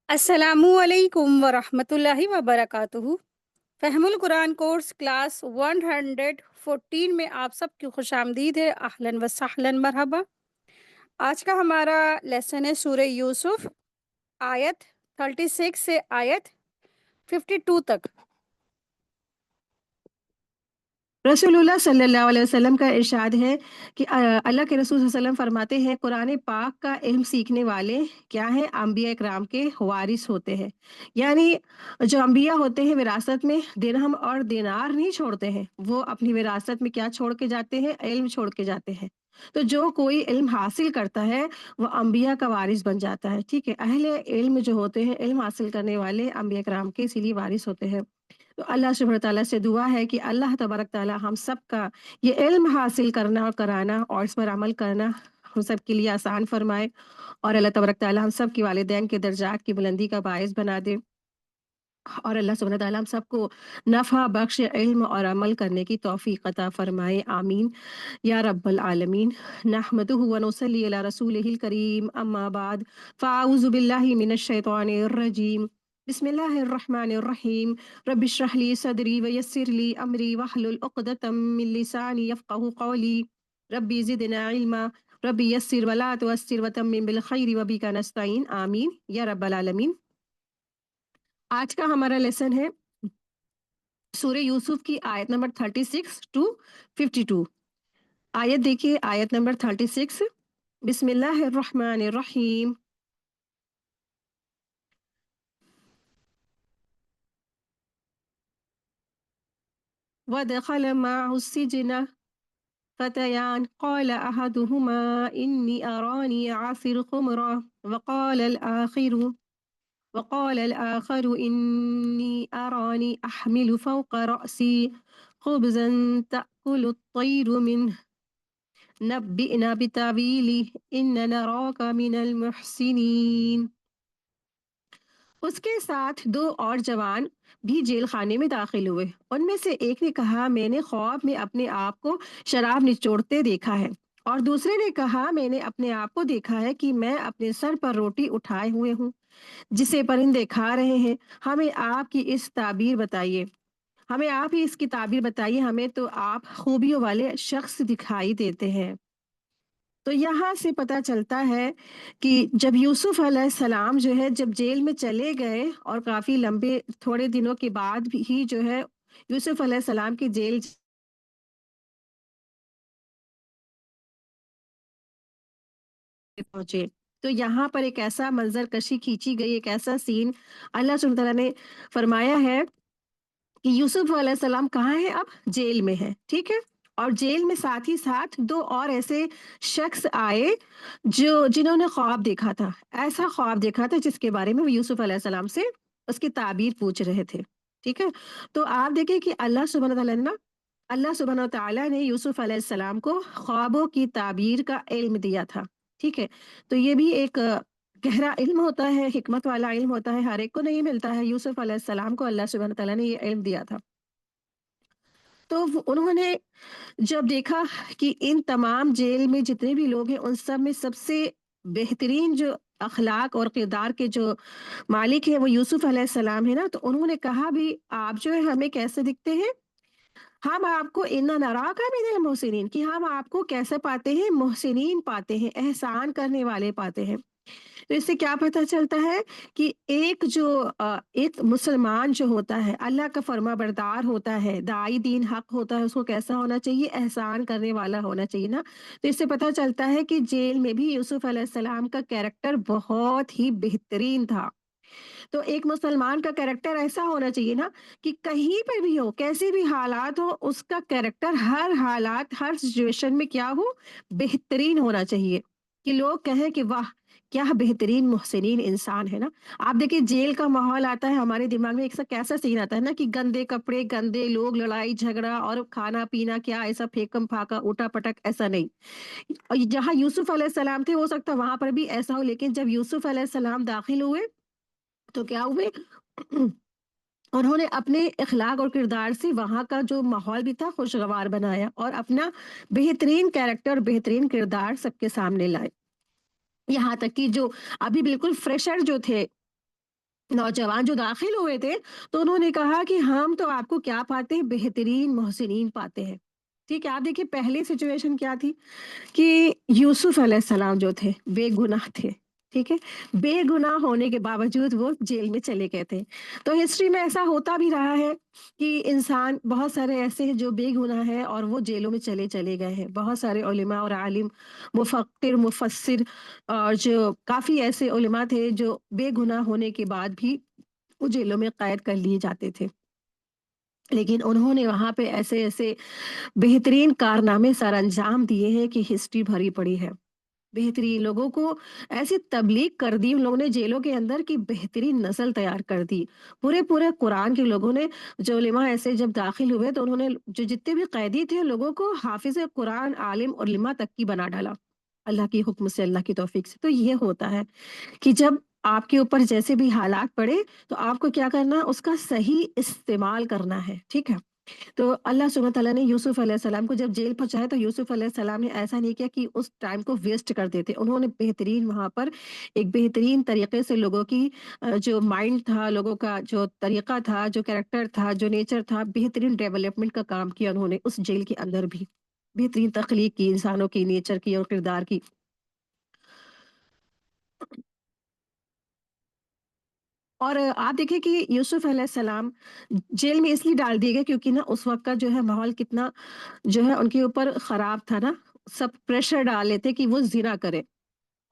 अस्सलामुअलैकुम वरहमतुल्लाहि वबरकातुहू। फ़हमुल Quran course class 114 में आप सबकी खुशामदीद है। अहलन व सहलन मरहबा। आज का हमारा लेसन है सूरह यूसुफ, आयत 36 से आयत 52 तक। रसूलुल्लाह सल्लल्लाहु अलैहि वसल्लम का इरशाद है कि अल्लाह के रसूल सल्लल्लाहु अलैहि वसल्लम फरमाते हैं, कुरान पाक का इल्म सीखने वाले क्या है, अंबिया इकराम के वारिस होते हैं। यानी जो अंबिया होते हैं विरासत में दिरहम और दिनार नहीं छोड़ते हैं, वो अपनी विरासत में क्या छोड़ के जाते हैं, इल्म छोड़ के जाते हैं। तो जो कोई इल्म हासिल करता है वो अंबिया का वारिस बन जाता है। ठीक है, अहले इल्म जो होते हैं, इल्म हासिल करने वाले अंबिया इकराम के इसीलिए वारिस होते हैं। तो अल्लाह सुब्हानहू तआला से दुआ है कि अल्लाह तबारक तआला हम सब का ये इल्म हासिल करना और कराना और इस पर अमल करना हम सब के लिए आसान फरमाए, और अल्लाह तबारक तआला हम सब के वालिदैन के दर्जात की बुलंदी का बायस बना दे, और अल्लाह सुब्हानहू तआला हम सबको नफ़ा बख्श इल्म और अमल करने की तौफीक अता फरमाए। आमीन या रब्बल आलमीन। नहमदुहु व नुसल्ली अला रसूलिहिल करीम, अम्मा बाद, फ़अऊज़ु बिल्लाहि मिनश शैतानिर रजीम। बिस्मिल्लाहिर रहमानिर रहीम। रब्बि इश्रह ली सदरी व यस्सिर ली अमरी वहलुल उक़दतम मिन लिसानी यफ़क़हू क़ौली। रब्बि ज़िदना इल्मा। रब्बि यस्सिर व ला तुअस्सिर व तम्मिम बिल खैरि व बिका नस्तईन। आमीन या रब्बल आलमीन। आज का हमारा लेसन है सूरह यूसुफ की आयत नंबर 36 टू 52। आयत देखिए, आयत नंबर 36। बिस्मिल्लाहिर्रहमानिर्रहीम। वदखल मअहुस्सिजना فتيان قال أحدهما إني أراني أعصر خمرا وقال الآخر إني أراني أحمل فوق رأسي خبزا تأكل الطير منه نبئنا بتأويله إن نراك من المحسنين। उसके साथ दो और जवान भी जेल खाने में दाखिल हुए। उनमें से एक ने कहा, मैंने ख्वाब में अपने आप को शराब निचोड़ते देखा है, और दूसरे ने कहा, मैंने अपने आप को देखा है कि मैं अपने सर पर रोटी उठाए हुए हूँ जिसे परिंदे खा रहे हैं। हमें आपकी इस ताबीर बताइए हमें आप ही इसकी ताबीर बताइए, हमें तो आप खूबियों वाले शख्स दिखाई देते हैं। तो यहाँ से पता चलता है कि जब यूसुफ अलैहिस्सलाम जो है जब जेल में चले गए, और काफी लंबे थोड़े दिनों के बाद भी ही जो है यूसुफ अलैहिस्सलाम की जेल पहुंचे, तो यहाँ पर एक ऐसा मंजर कशी खींची गई, एक ऐसा सीन अल्लाह सुब्हानहू तआला ने फरमाया है कि यूसुफ अलैहिस्सलाम कहाँ है, अब जेल में है। ठीक है, और जेल में साथ ही साथ दो और ऐसे शख्स आए जो जिन्होंने ख्वाब देखा था, ऐसा ख्वाब देखा था जिसके बारे में वो यूसुफ अलैहिस्सलाम से उसकी ताबीर पूछ रहे थे। ठीक है, तो आप देखिए कि अल्लाह सुब्हानहू तआला ने यूसुफ अलैहिस्सलाम को ख्वाबों की ताबीर का इल्म दिया था। ठीक है, तो ये भी एक गहरा इल्म होता है, हिकमत वाला इल्म होता है, हर एक को नहीं मिलता है। यूसुफ अलैहिस्सलाम को अल्लाह सुब्हानहू तआला ने ये इल्म दिया था। तो उन्होंने जब देखा कि इन तमाम जेल में जितने भी लोग हैं उन सब में सबसे बेहतरीन जो अखलाक और किरदार के जो मालिक है वो यूसुफ अलैहिस्सलाम है ना, तो उन्होंने कहा भी, आप जो है हमें कैसे दिखते हैं, हम आपको इन्ना नराका मिनल मोहसिनीन, कि हम आपको कैसे पाते हैं, मोहसिनीन पाते हैं, एहसान करने वाले पाते हैं। तो इससे क्या पता चलता है कि एक मुसलमान जो होता है, अल्लाह का फर्माबरदार होता है, दाई दीन हक होता है, उसको कैसा होना चाहिए, एहसान करने वाला होना चाहिए ना। तो इससे पता चलता है कि जेल में भी यूसुफ अलैहिस्सलाम का कैरेक्टर बहुत ही बेहतरीन था। तो एक मुसलमान का कैरेक्टर ऐसा होना चाहिए ना कि कहीं पर भी हो, कैसे भी हालात हो, उसका कैरेक्टर हर हालात हर सिचुएशन में क्या हो, बेहतरीन होना चाहिए, कि लोग कहें कि वाह क्या बेहतरीन मोहसिनीन इंसान है ना। आप देखिए जेल का माहौल आता है हमारे दिमाग में, एक सा कैसा सीन आता है ना कि गंदे कपड़े, गंदे लोग, लड़ाई झगड़ा और खाना पीना, क्या ऐसा फेकम फाका उठा पटक, ऐसा नहीं। और जहाँ यूसुफ अलैहिस्सलाम थे हो सकता है वहां पर भी ऐसा हो, लेकिन जब यूसुफ अलैहिस्सलाम दाखिल हुए तो क्या हुए उन्होंने अपने इखलाक और किरदार से वहां का जो माहौल भी था खुशगवार बनाया, और अपना बेहतरीन कैरेक्टर, बेहतरीन किरदार सबके सामने लाए। यहाँ तक कि जो अभी बिल्कुल फ्रेशर जो थे, नौजवान जो दाखिल हुए थे, तो उन्होंने कहा कि हम तो आपको क्या पाते हैं, बेहतरीन मोहसिनीन पाते हैं। ठीक है, आप देखिए पहली सिचुएशन क्या थी कि यूसुफ अलैहिस्सलाम जो थे, बेगुनाह थे, ठीक है? बेगुनाह होने के बावजूद वो जेल में चले गए थे। तो हिस्ट्री में ऐसा होता भी रहा है कि इंसान बहुत सारे ऐसे हैं जो बेगुनाह हैं और वो जेलों में चले चले गए हैं। बहुत सारे उलेमा और आलिम, मुफक्किर, मुफस्सिर और जो काफ़ी ऐसे उलेमा थे जो बेगुनाह होने के बाद भी वो जेलों में कैद कर लिए जाते थे। लेकिन उन्होंने वहाँ पे ऐसे-ऐसे बेहतरीन कारनामे सरअंजाम दिए हैं कि हिस्ट्री भरी पड़ी है। बेहतरीन लोगों को ऐसी तबलीग कर दी उन लोगों ने जेलों के अंदर कि बेहतरीन नस्ल तैयार कर दी। पूरे-पूरे कुरान के लोगों ने जो उलेमा ऐसे जब दाखिल हुए तो उन्होंने जो जितने भी कैदी थे उन लोगों को हाफ़िज़ कुरान, आलिम, उलमा तक की बना डाला। अल्लाह की हुक्म से, अल्लाह की तौफ़ीक से। तो ये होता है कि जब आपके ऊपर जैसे भी हालात पड़े तो आपको क्या करना है उसका सही इस्तेमाल करना है, ठीक है? तो अल्लाह सुब्हान तआला ने यूसुफ अलैहिस्सलाम को जब जेल पहुँचाया तो यूसुफ अलैहिस्सलाम ने ऐसा नहीं किया कि उस टाइम को वेस्ट कर देते। उन्होंने बेहतरीन वहाँ पर एक बेहतरीन तरीके से लोगों की जो माइंड था, लोगों का जो तरीका था, जो कैरेक्टर था, जो नेचर था, बेहतरीन डेवलपमेंट का काम किया उन्होंने उस जेल के अंदर भी। बेहतरीन तख्लीक की इंसानों की, नेचर की और किरदार की। और आप देखिए कि यूसुफ अलैहिस्सलाम जेल में इसलिए डाल दिए गए क्योंकि ना उस वक़्त का जो है माहौल कितना जो है उनके ऊपर खराब था ना, सब प्रेशर डाल रहे थे कि वो ज़िना करें।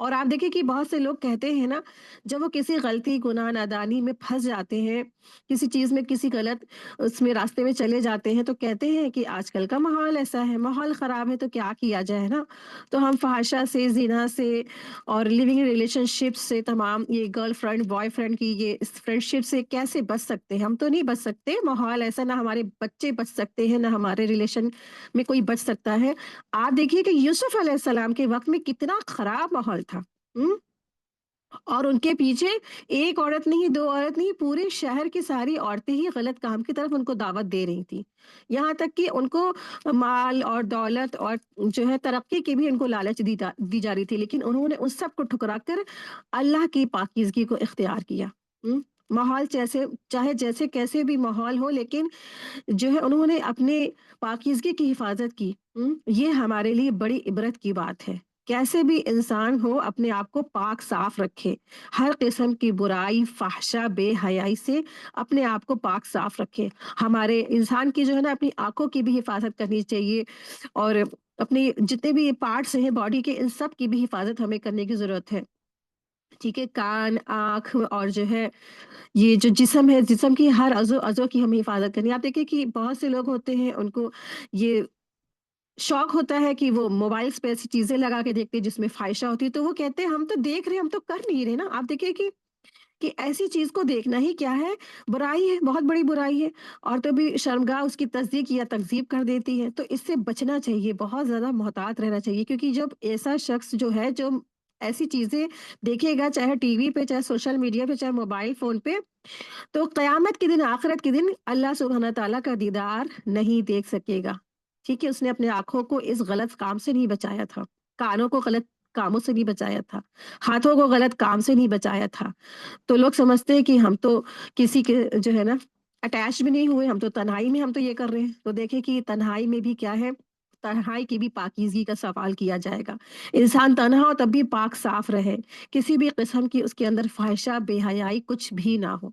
और आप देखिए कि बहुत से लोग कहते हैं ना, जब वो किसी गलती, गुनाह, नादानी में फँस जाते हैं, किसी चीज़ में किसी गलत उसमें रास्ते में चले जाते हैं, तो कहते हैं कि आजकल का माहौल ऐसा है, माहौल ख़राब है तो क्या किया जाए ना? तो हम फ़हाशा से, ज़िना से और लिविंग रिलेशनशिप से तमाम ये गर्लफ्रेंड, बॉयफ्रेंड की ये इस फ्रेंडशिप से कैसे बच सकते हैं? हम तो नहीं बच सकते, माहौल ऐसा ना हमारे बच्चे बच सकते हैं, ना हमारे रिलेशन में कोई बच सकता है। आप देखिए कि यूसुफ अलैहिस्सलाम के वक़्त में कितना ख़राब माहौल था। हुँ? और उनके पीछे एक औरत नहीं, 2 औरत नहीं, पूरे शहर की सारी औरतें ही गलत काम की तरफ उनको दावत दे रही थी। यहाँ तक कि उनको माल और दौलत और जो है तरक्की की भी उनको लालच दी जा रही थी, लेकिन उन्होंने उस सब को ठुकरा कर अल्लाह की पाकीज़गी को इख्तियार किया। हुँ? माहौल जैसे चाहे जैसे कैसे भी माहौल हो लेकिन जो है उन्होंने अपने पाकीज़गी की हिफ़ाज़त की। ये हमारे लिए बड़ी इबरत की बात है। कैसे भी इंसान हो अपने आप को पाक साफ रखे। हर किस्म की बुराई, फ़ाहशा, बेहयाई से अपने आप को पाक साफ रखे। हमारे इंसान की जो है ना अपनी आँखों की भी हिफ़ाज़त करनी चाहिए और अपने जितने भी पार्ट्स हैं बॉडी के इन सब की भी हिफ़ाज़त हमें करने की ज़रूरत है। ठीक है? कान, आँख और जो है ये जो जिस्म है, जिस्म की हर अज़ो की हमें हिफ़ाज़त करनी है। आप देखिए कि बहुत से लोग होते हैं उनको ये शौक होता है कि वो मोबाइल्स पे ऐसी चीज़ें लगा के देखते हैं जिसमें फ़ाहिशा होती है, तो वो कहते हैं हम तो देख रहे हैं, हम तो कर नहीं रहे ना। आप देखिए कि ऐसी चीज़ को देखना ही क्या है, बुराई है, बहुत बड़ी बुराई है और तभी शर्मगाह उसकी तस्दीक या तकज़ीब कर देती है। तो इससे बचना चाहिए, बहुत ज़्यादा मोहतात रहना चाहिए क्योंकि जब ऐसा शख़्स जो है, जो ऐसी चीज़ें देखेगा, चाहे टीवी पे, चाहे सोशल मीडिया पे, चाहे मोबाइल फ़ोन पे, तो क़यामत के दिन, आखिरत के दिन अल्लाह सुब्हाना तआला का दीदार नहीं देख सकेगा। ठीक है? उसने अपनी आँखों को इस गलत काम से नहीं बचाया था, कानों को गलत कामों से नहीं बचाया था, हाथों को गलत काम से नहीं बचाया था। तो लोग समझते हैं कि हम तो किसी के जो है ना अटैच भी नहीं हुए, हम तो तन्हाई में हम तो ये कर रहे हैं। तो देखिए कि तन्हाई में भी क्या है, तन्हाई की भी पाकीज़गी का सवाल किया जाएगा। इंसान तन्हा हो तब भी पाक साफ रहे, किसी भी किस्म की उसके अंदर फ़ाहिशा, बेहयाई कुछ भी ना हो।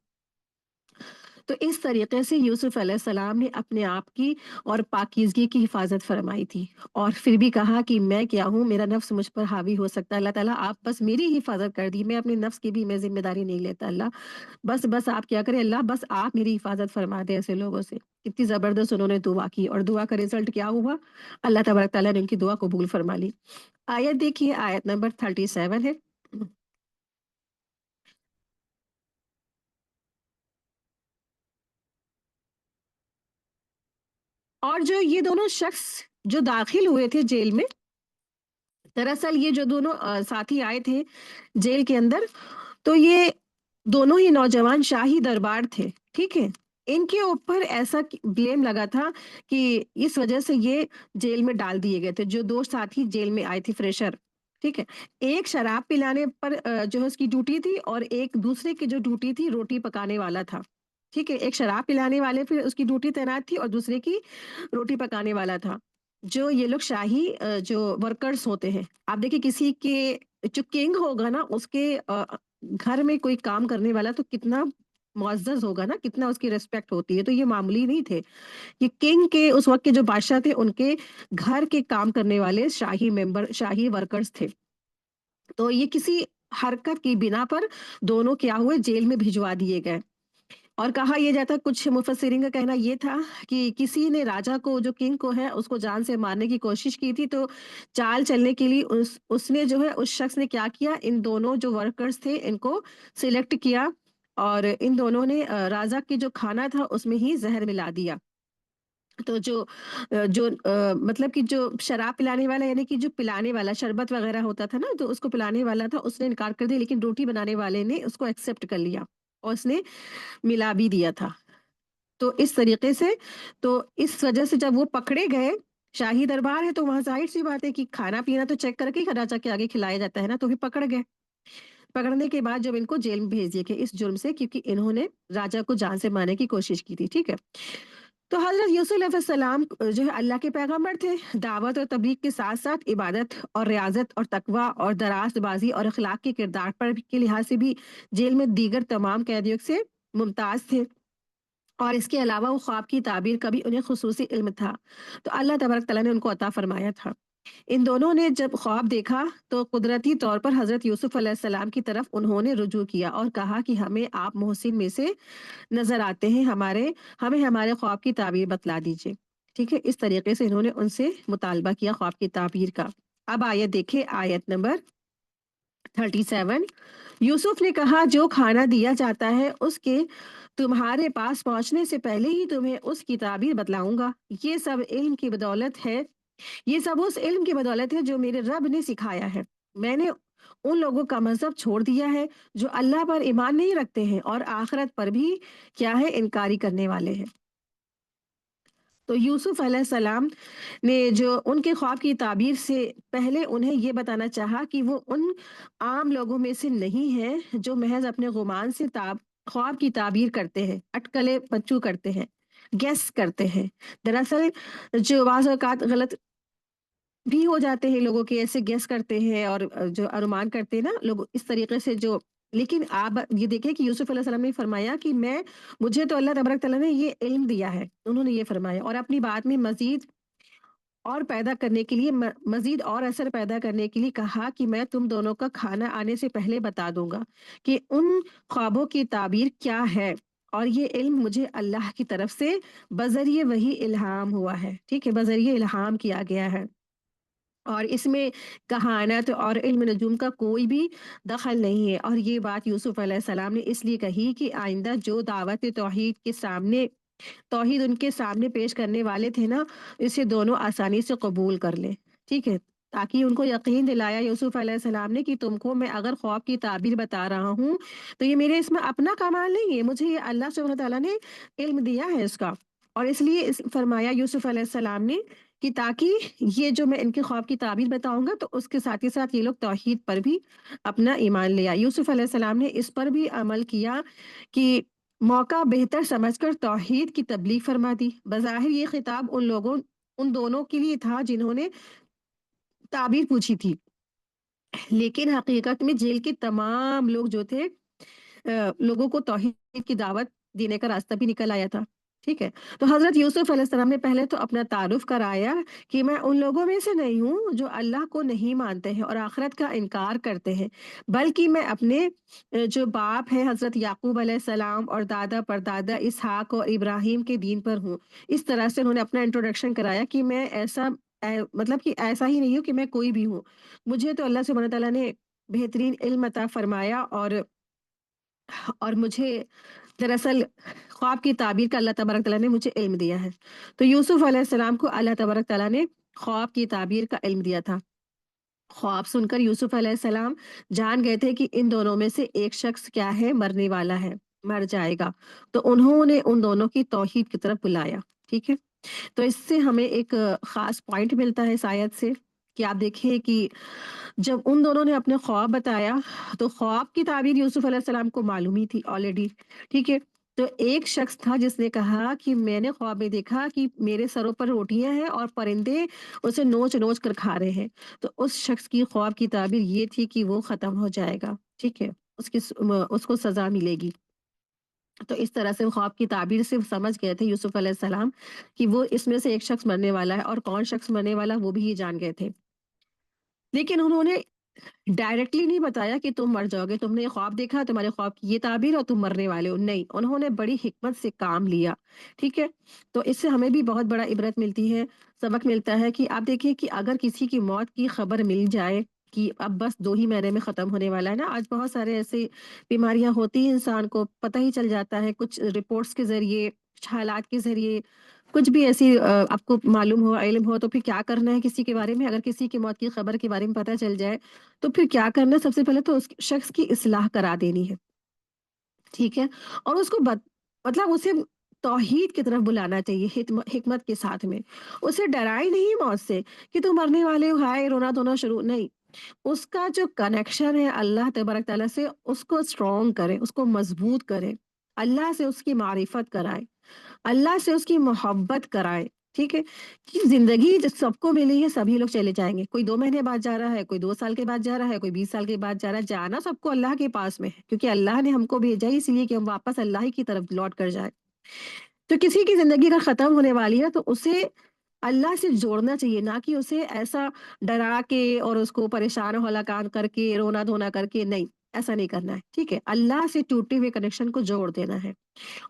तो इस तरीके से यूसुफ अलैहिस्सलाम ने अपने आप की और पाकीज़गी की हिफ़ाज़त फ़रमाई थी और फिर भी कहा कि मैं क्या हूँ, मेरा नफ्स मुझ पर हावी हो सकता है। अल्लाह ताला आप बस मेरी हिफ़ाज़त कर दी, मैं अपने नफ्स की भी मैं ज़िम्मेदारी नहीं लेता अल्लाह। बस आप क्या करें अल्लाह, बस आप मेरी हिफ़ाज़त फ़रमा दें ऐसे लोगों से। कितनी ज़बरदस्त उन्होंने दुआ की और दुआ का रिज़ल्ट क्या हुआ? अल्लाह तबारक तआला ने उनकी दुआ कबूल फ़रमा ली। आयत देखिए, आयत नंबर 37 है। और जो ये दोनों शख्स जो दाखिल हुए थे जेल में, दरअसल ये जो दोनों साथी आए थे जेल के अंदर, तो ये दोनों ही नौजवान शाही दरबार थे, ठीक है? इनके ऊपर ऐसा ब्लेम लगा था कि इस वजह से ये जेल में डाल दिए गए थे, जो 2 साथी जेल में आए थे फ्रेशर। ठीक है? एक शराब पिलाने पर जो है उसकी ड्यूटी थी, और एक दूसरे की जो ड्यूटी थी रोटी पकाने वाला था। ठीक है? एक शराब पिलाने वाले पे उसकी ड्यूटी तैनात थी और दूसरे की रोटी पकाने वाला था। जो ये लोग शाही जो वर्कर्स होते हैं, आप देखिए किसी के जो किंग होगा ना उसके घर में कोई काम करने वाला तो कितना मुअज़्ज़ज़ होगा ना, कितना उसकी रिस्पेक्ट होती है। तो ये मामूली नहीं थे। ये किंग के उस वक़्त के जो बादशाह थे उनके घर के काम करने वाले शाही वर्कर्स थे। तो ये किसी हरकत की बिना पर दोनों क्या हुए, जेल में भिजवा दिए गए। और कहा यह जाता है, कुछ मुफस्सिरीन का कहना ये था कि किसी ने राजा को, जो किंग को है, उसको जान से मारने की कोशिश की थी, तो चाल चलने के लिए उसने जो है उस शख्स ने क्या किया, इन दोनों जो वर्कर्स थे इनको सिलेक्ट किया, और इन दोनों ने राजा की जो खाना था उसमें ही जहर मिला दिया। तो मतलब कि जो शराब पिलाने वाला, यानी कि जो पिलाने वाला शरबत वगैरह होता था ना, तो उसको पिलाने वाला था, उसने इनकार कर दिया, लेकिन रोटी बनाने वाले ने उसको एक्सेप्ट कर लिया और उसने मिला भी दिया था। तो इस तरीके से, तो इस वजह से जब वो पकड़े गए, शाही दरबार है तो वहां जाहिर सी बात है कि खाना पीना तो चेक करके ही राजा के आगे खिलाया जाता है ना, तो फिर पकड़ गए। पकड़ने के बाद जब इनको जेल में भेज दिए गए इस जुर्म से, क्योंकि इन्होंने राजा को जान से मारने की कोशिश की थी, ठीक है। तो हज़रत यूसुफ अलैहिस्सलाम जो है अल्लाह के पैगंबर थे। दावत और तबलीग के साथ-साथ इबादत और रियाज़त और तकवा और दराज़बाज़ी और अख़लाक के किरदार पर भी के लिहाज़ से भी जेल में दीगर तमाम कैदियों से मुमताज़ थे। और इसके अलावा वो ख्वाब की ताबीर का भी उन्हें ख़ुसूसी इल्म था। तो अल्लाह तबारक तआला ने उनको अता फ़रमाया था। इन दोनों ने जब ख्वाब देखा तो कुदरती तौर पर हज़रत यूसुफ अलैहिस्सलाम की तरफ उन्होंने रुजू किया और कहा कि हमें आप मोहसिन में से नज़र आते हैं, हमें हमारे ख्वाब की ताबीर बतला दीजिए। ठीक है? इस तरीके से इन्होंने उनसे मुतालबा किया ख्वाब की ताबीर का। अब आयत देखिए, आयत नंबर 37। यूसुफ ने कहा, जो खाना दिया जाता है उसके तुम्हारे पास पहुंचने से पहले ही तुम्हें उसकी ताबीर बतलाऊंगा। ये सब इल्म की बदौलत है ये सब उस इल्म की बदौलत है जो मेरे रब ने सिखाया है। मैंने उन लोगों का मजहब छोड़ दिया है जो अल्लाह पर ईमान नहीं रखते हैं और आखिरत पर भी क्या है, इनकारी करने वाले हैं। तो यूसुफ अलैहिस्सलाम ने जो उनके ख्वाब की ताबीर से पहले उन्हें ये बताना चाहा कि वो उन आम लोगों में से नहीं है जो महज अपने गुमान से ख्वाब की ताबीर करते हैं, अटकलें बच्चू करते हैं, गेस करते हैं। दरअसल जो बाज़ औक़ात गलत भी हो जाते हैं, लोगों के ऐसे गेस करते हैं और जो अनुमान करते हैं ना लोग इस तरीके से, जो लेकिन आप ये देखिए कि यूसुफ अलैहि सलाम ने फरमाया कि मुझे तो अल्लाह तबारक तआला ने ये इल्म दिया है, उन्होंने ये फरमाया, और अपनी बात में मजीद और पैदा करने के लिए मजीद और असर पैदा करने के लिए कहा कि मैं तुम दोनों का खाना आने से पहले बता दूंगा कि उन ख्वाबों की ताबीर क्या है, और ये इल्म मुझे अल्लाह की तरफ से बजरिए वही इल्हाम हुआ है। ठीक है, बजरिए इल्हाम किया गया है, और इसमें कहानत और इल्म नजूम का कोई भी दखल नहीं है। और ये बात यूसुफ अलैहिस्सलाम ने इसलिए कही कि आइंदा जो दावत तौहीद उनके सामने पेश करने वाले थे ना, इसे दोनों आसानी से कबूल कर लें। ठीक है? ताकि उनको यकीन दिलाया यूसुफ अलैहिस्सलाम ने कि तुमको मैं अगर ख्वाब की ताबीर बता रहा हूँ, तो ये मेरे इसमें अपना कमाल नहीं है, मुझे ये अल्लाह सुब्हानहू तआला ने इल्म दिया है इसका। और इसलिए फरमाया यूसुफ अलैहिस्सलाम ने कि ताकि ये जो मैं इनके ख्वाब की ताबीर बताऊंगा तो उसके साथ ही साथ ये लोग तौहीद पर भी अपना ईमान ले आए। यूसुफ अलैहिस्सलाम ने इस पर भी अमल किया कि मौका बेहतर समझकर तौहीद की तबलीग फरमा दी। बज़ाहिर ये खिताब उन दोनों के लिए था जिन्होंने ताबीर पूछी थी, लेकिन हकीकत में जेल के तमाम लोग जो थे, लोगों को तौहीद की दावत देने का रास्ता भी निकल आया था। ठीक है? तो हज़रत यूसुफ अलैहिस्सलाम ने पहले तो अपना तारुफ कराया कि मैं उन लोगों में से नहीं हूँ जो अल्लाह को नहीं मानते हैं और आखिरत का इनकार करते हैं, बल्कि मैं अपने जो बाप है हज़रत याकूब अलैहिस्सलाम और दादा परदादा इसहाक और इब्राहीम के दीन पर हूँ। इस तरह से उन्होंने अपना इंट्रोडक्शन कराया कि मैं मतलब कि ऐसा ही नहीं हूँ कि मैं कोई भी हूँ। मुझे तो अल्लाह सुब्हानहू तआला ने बेहतरीन इल्म अता फरमाया, और मुझे दरअसल ख्वाब की ताबीर का अल्लाह तबारक तआला ने मुझे इल्म दिया है। तो यूसुफ अलैहिस्सलाम को अल्लाह तबारक तआला ने ख्वाब की ताबीर का इल्म दिया था। ख्वाब सुनकर यूसुफ अलैहिस्सलाम जान गए थे कि इन दोनों में से एक शख्स क्या है, मरने वाला है, मर जाएगा। तो उन्होंने उन दोनों की तौहीद की तरफ बुलाया। ठीक है? तो इससे हमें एक खास पॉइंट मिलता है इस आयत से कि आप देखिए कि जब उन दोनों ने अपने ख्वाब बताया, तो ख्वाब की ताबीर यूसुफ अलैहिस्सलाम को मालूम ही थी ऑलरेडी, ठीक है? तो एक शख्स था जिसने कहा कि मैंने ख्वाब में देखा कि मेरे सरों पर रोटियाँ हैं और परिंदे उसे नोच-नोच कर खा रहे हैं। तो उस शख्स की ख्वाब की ताबीर ये थी कि वो ख़त्म हो जाएगा, ठीक है? उसको सज़ा मिलेगी। तो इस तरह से ख्वाब की ताबीर से समझ गए थे यूसुफ अलैहिस्सलाम कि वो इसमें से एक शख्स मरने वाला है, और कौन शख्स मरने वाला वो भी ये जान गए थे। लेकिन उन्होंने डायरेक्टली नहीं बताया कि तुम मर जाओगे, तुमने ये ख्वाब देखा, तुम्हारे ख्वाब की ये ताबीर और तुम मरने वाले हो। नहीं, उन्होंने बड़ी हिकमत से काम लिया, ठीक है? तो इससे हमें भी बहुत बड़ा इबरत मिलती है, सबक मिलता है कि आप देखिए कि अगर किसी की मौत की खबर मिल जाए कि अब बस 2 ही महीने में ख़त्म होने वाला है ना, आज बहुत सारे ऐसे बीमारियाँ होती हैं, इंसान को पता ही चल जाता है, कुछ रिपोर्ट्स के ज़रिए, कुछ हालात के ज़रिए, कुछ भी ऐसी आपको मालूम हो, इल्म हो, तो फिर क्या करना है किसी के बारे में? अगर किसी की मौत की खबर के बारे में पता चल जाए, तो फिर क्या करना है? सबसे पहले तो उस शख्स की इस्लाह करा देनी है, ठीक है? और उसको मतलब उसे तौहीद की तरफ बुलाना चाहिए, हिकमत के साथ में। उसे डराए नहीं मौत से कि तुम मरने वाले हो, हाय रोना-धोना शुरू नहीं। उसका जो कनेक्शन है अल्लाह तबारक तआला से, उसको स्ट्रॉन्ग करें, उसको मजबूत करें। अल्लाह से उसकी मारिफत कराएँ। अल्लाह से उसकी मोहब्बत कराए, ठीक है? कि ज़िंदगी ज सबको मिली है, सभी लोग चले जाएँगे। कोई 2 महीने बाद जा रहा है, कोई 2 साल के बाद जा रहा है, कोई 20 साल के बाद जा रहा है। जाना सबको अल्लाह के पास में है, क्योंकि अल्लाह ने हमको भेजा ही इसलिए कि हम वापस अल्लाह ही की तरफ लौट कर जाएँ। तो किसी की ज़िंदगी अगर ख़त्म होने वाली है, तो उसे अल्लाह से जोड़ना चाहिए, ना कि उसे ऐसा डरा के और उसको परेशान हलाकान करके, रोना-धोना करके, नहीं, ऐसा नहीं करना है, ठीक है? अल्लाह से टूटे हुए कनेक्शन को जोड़ देना है।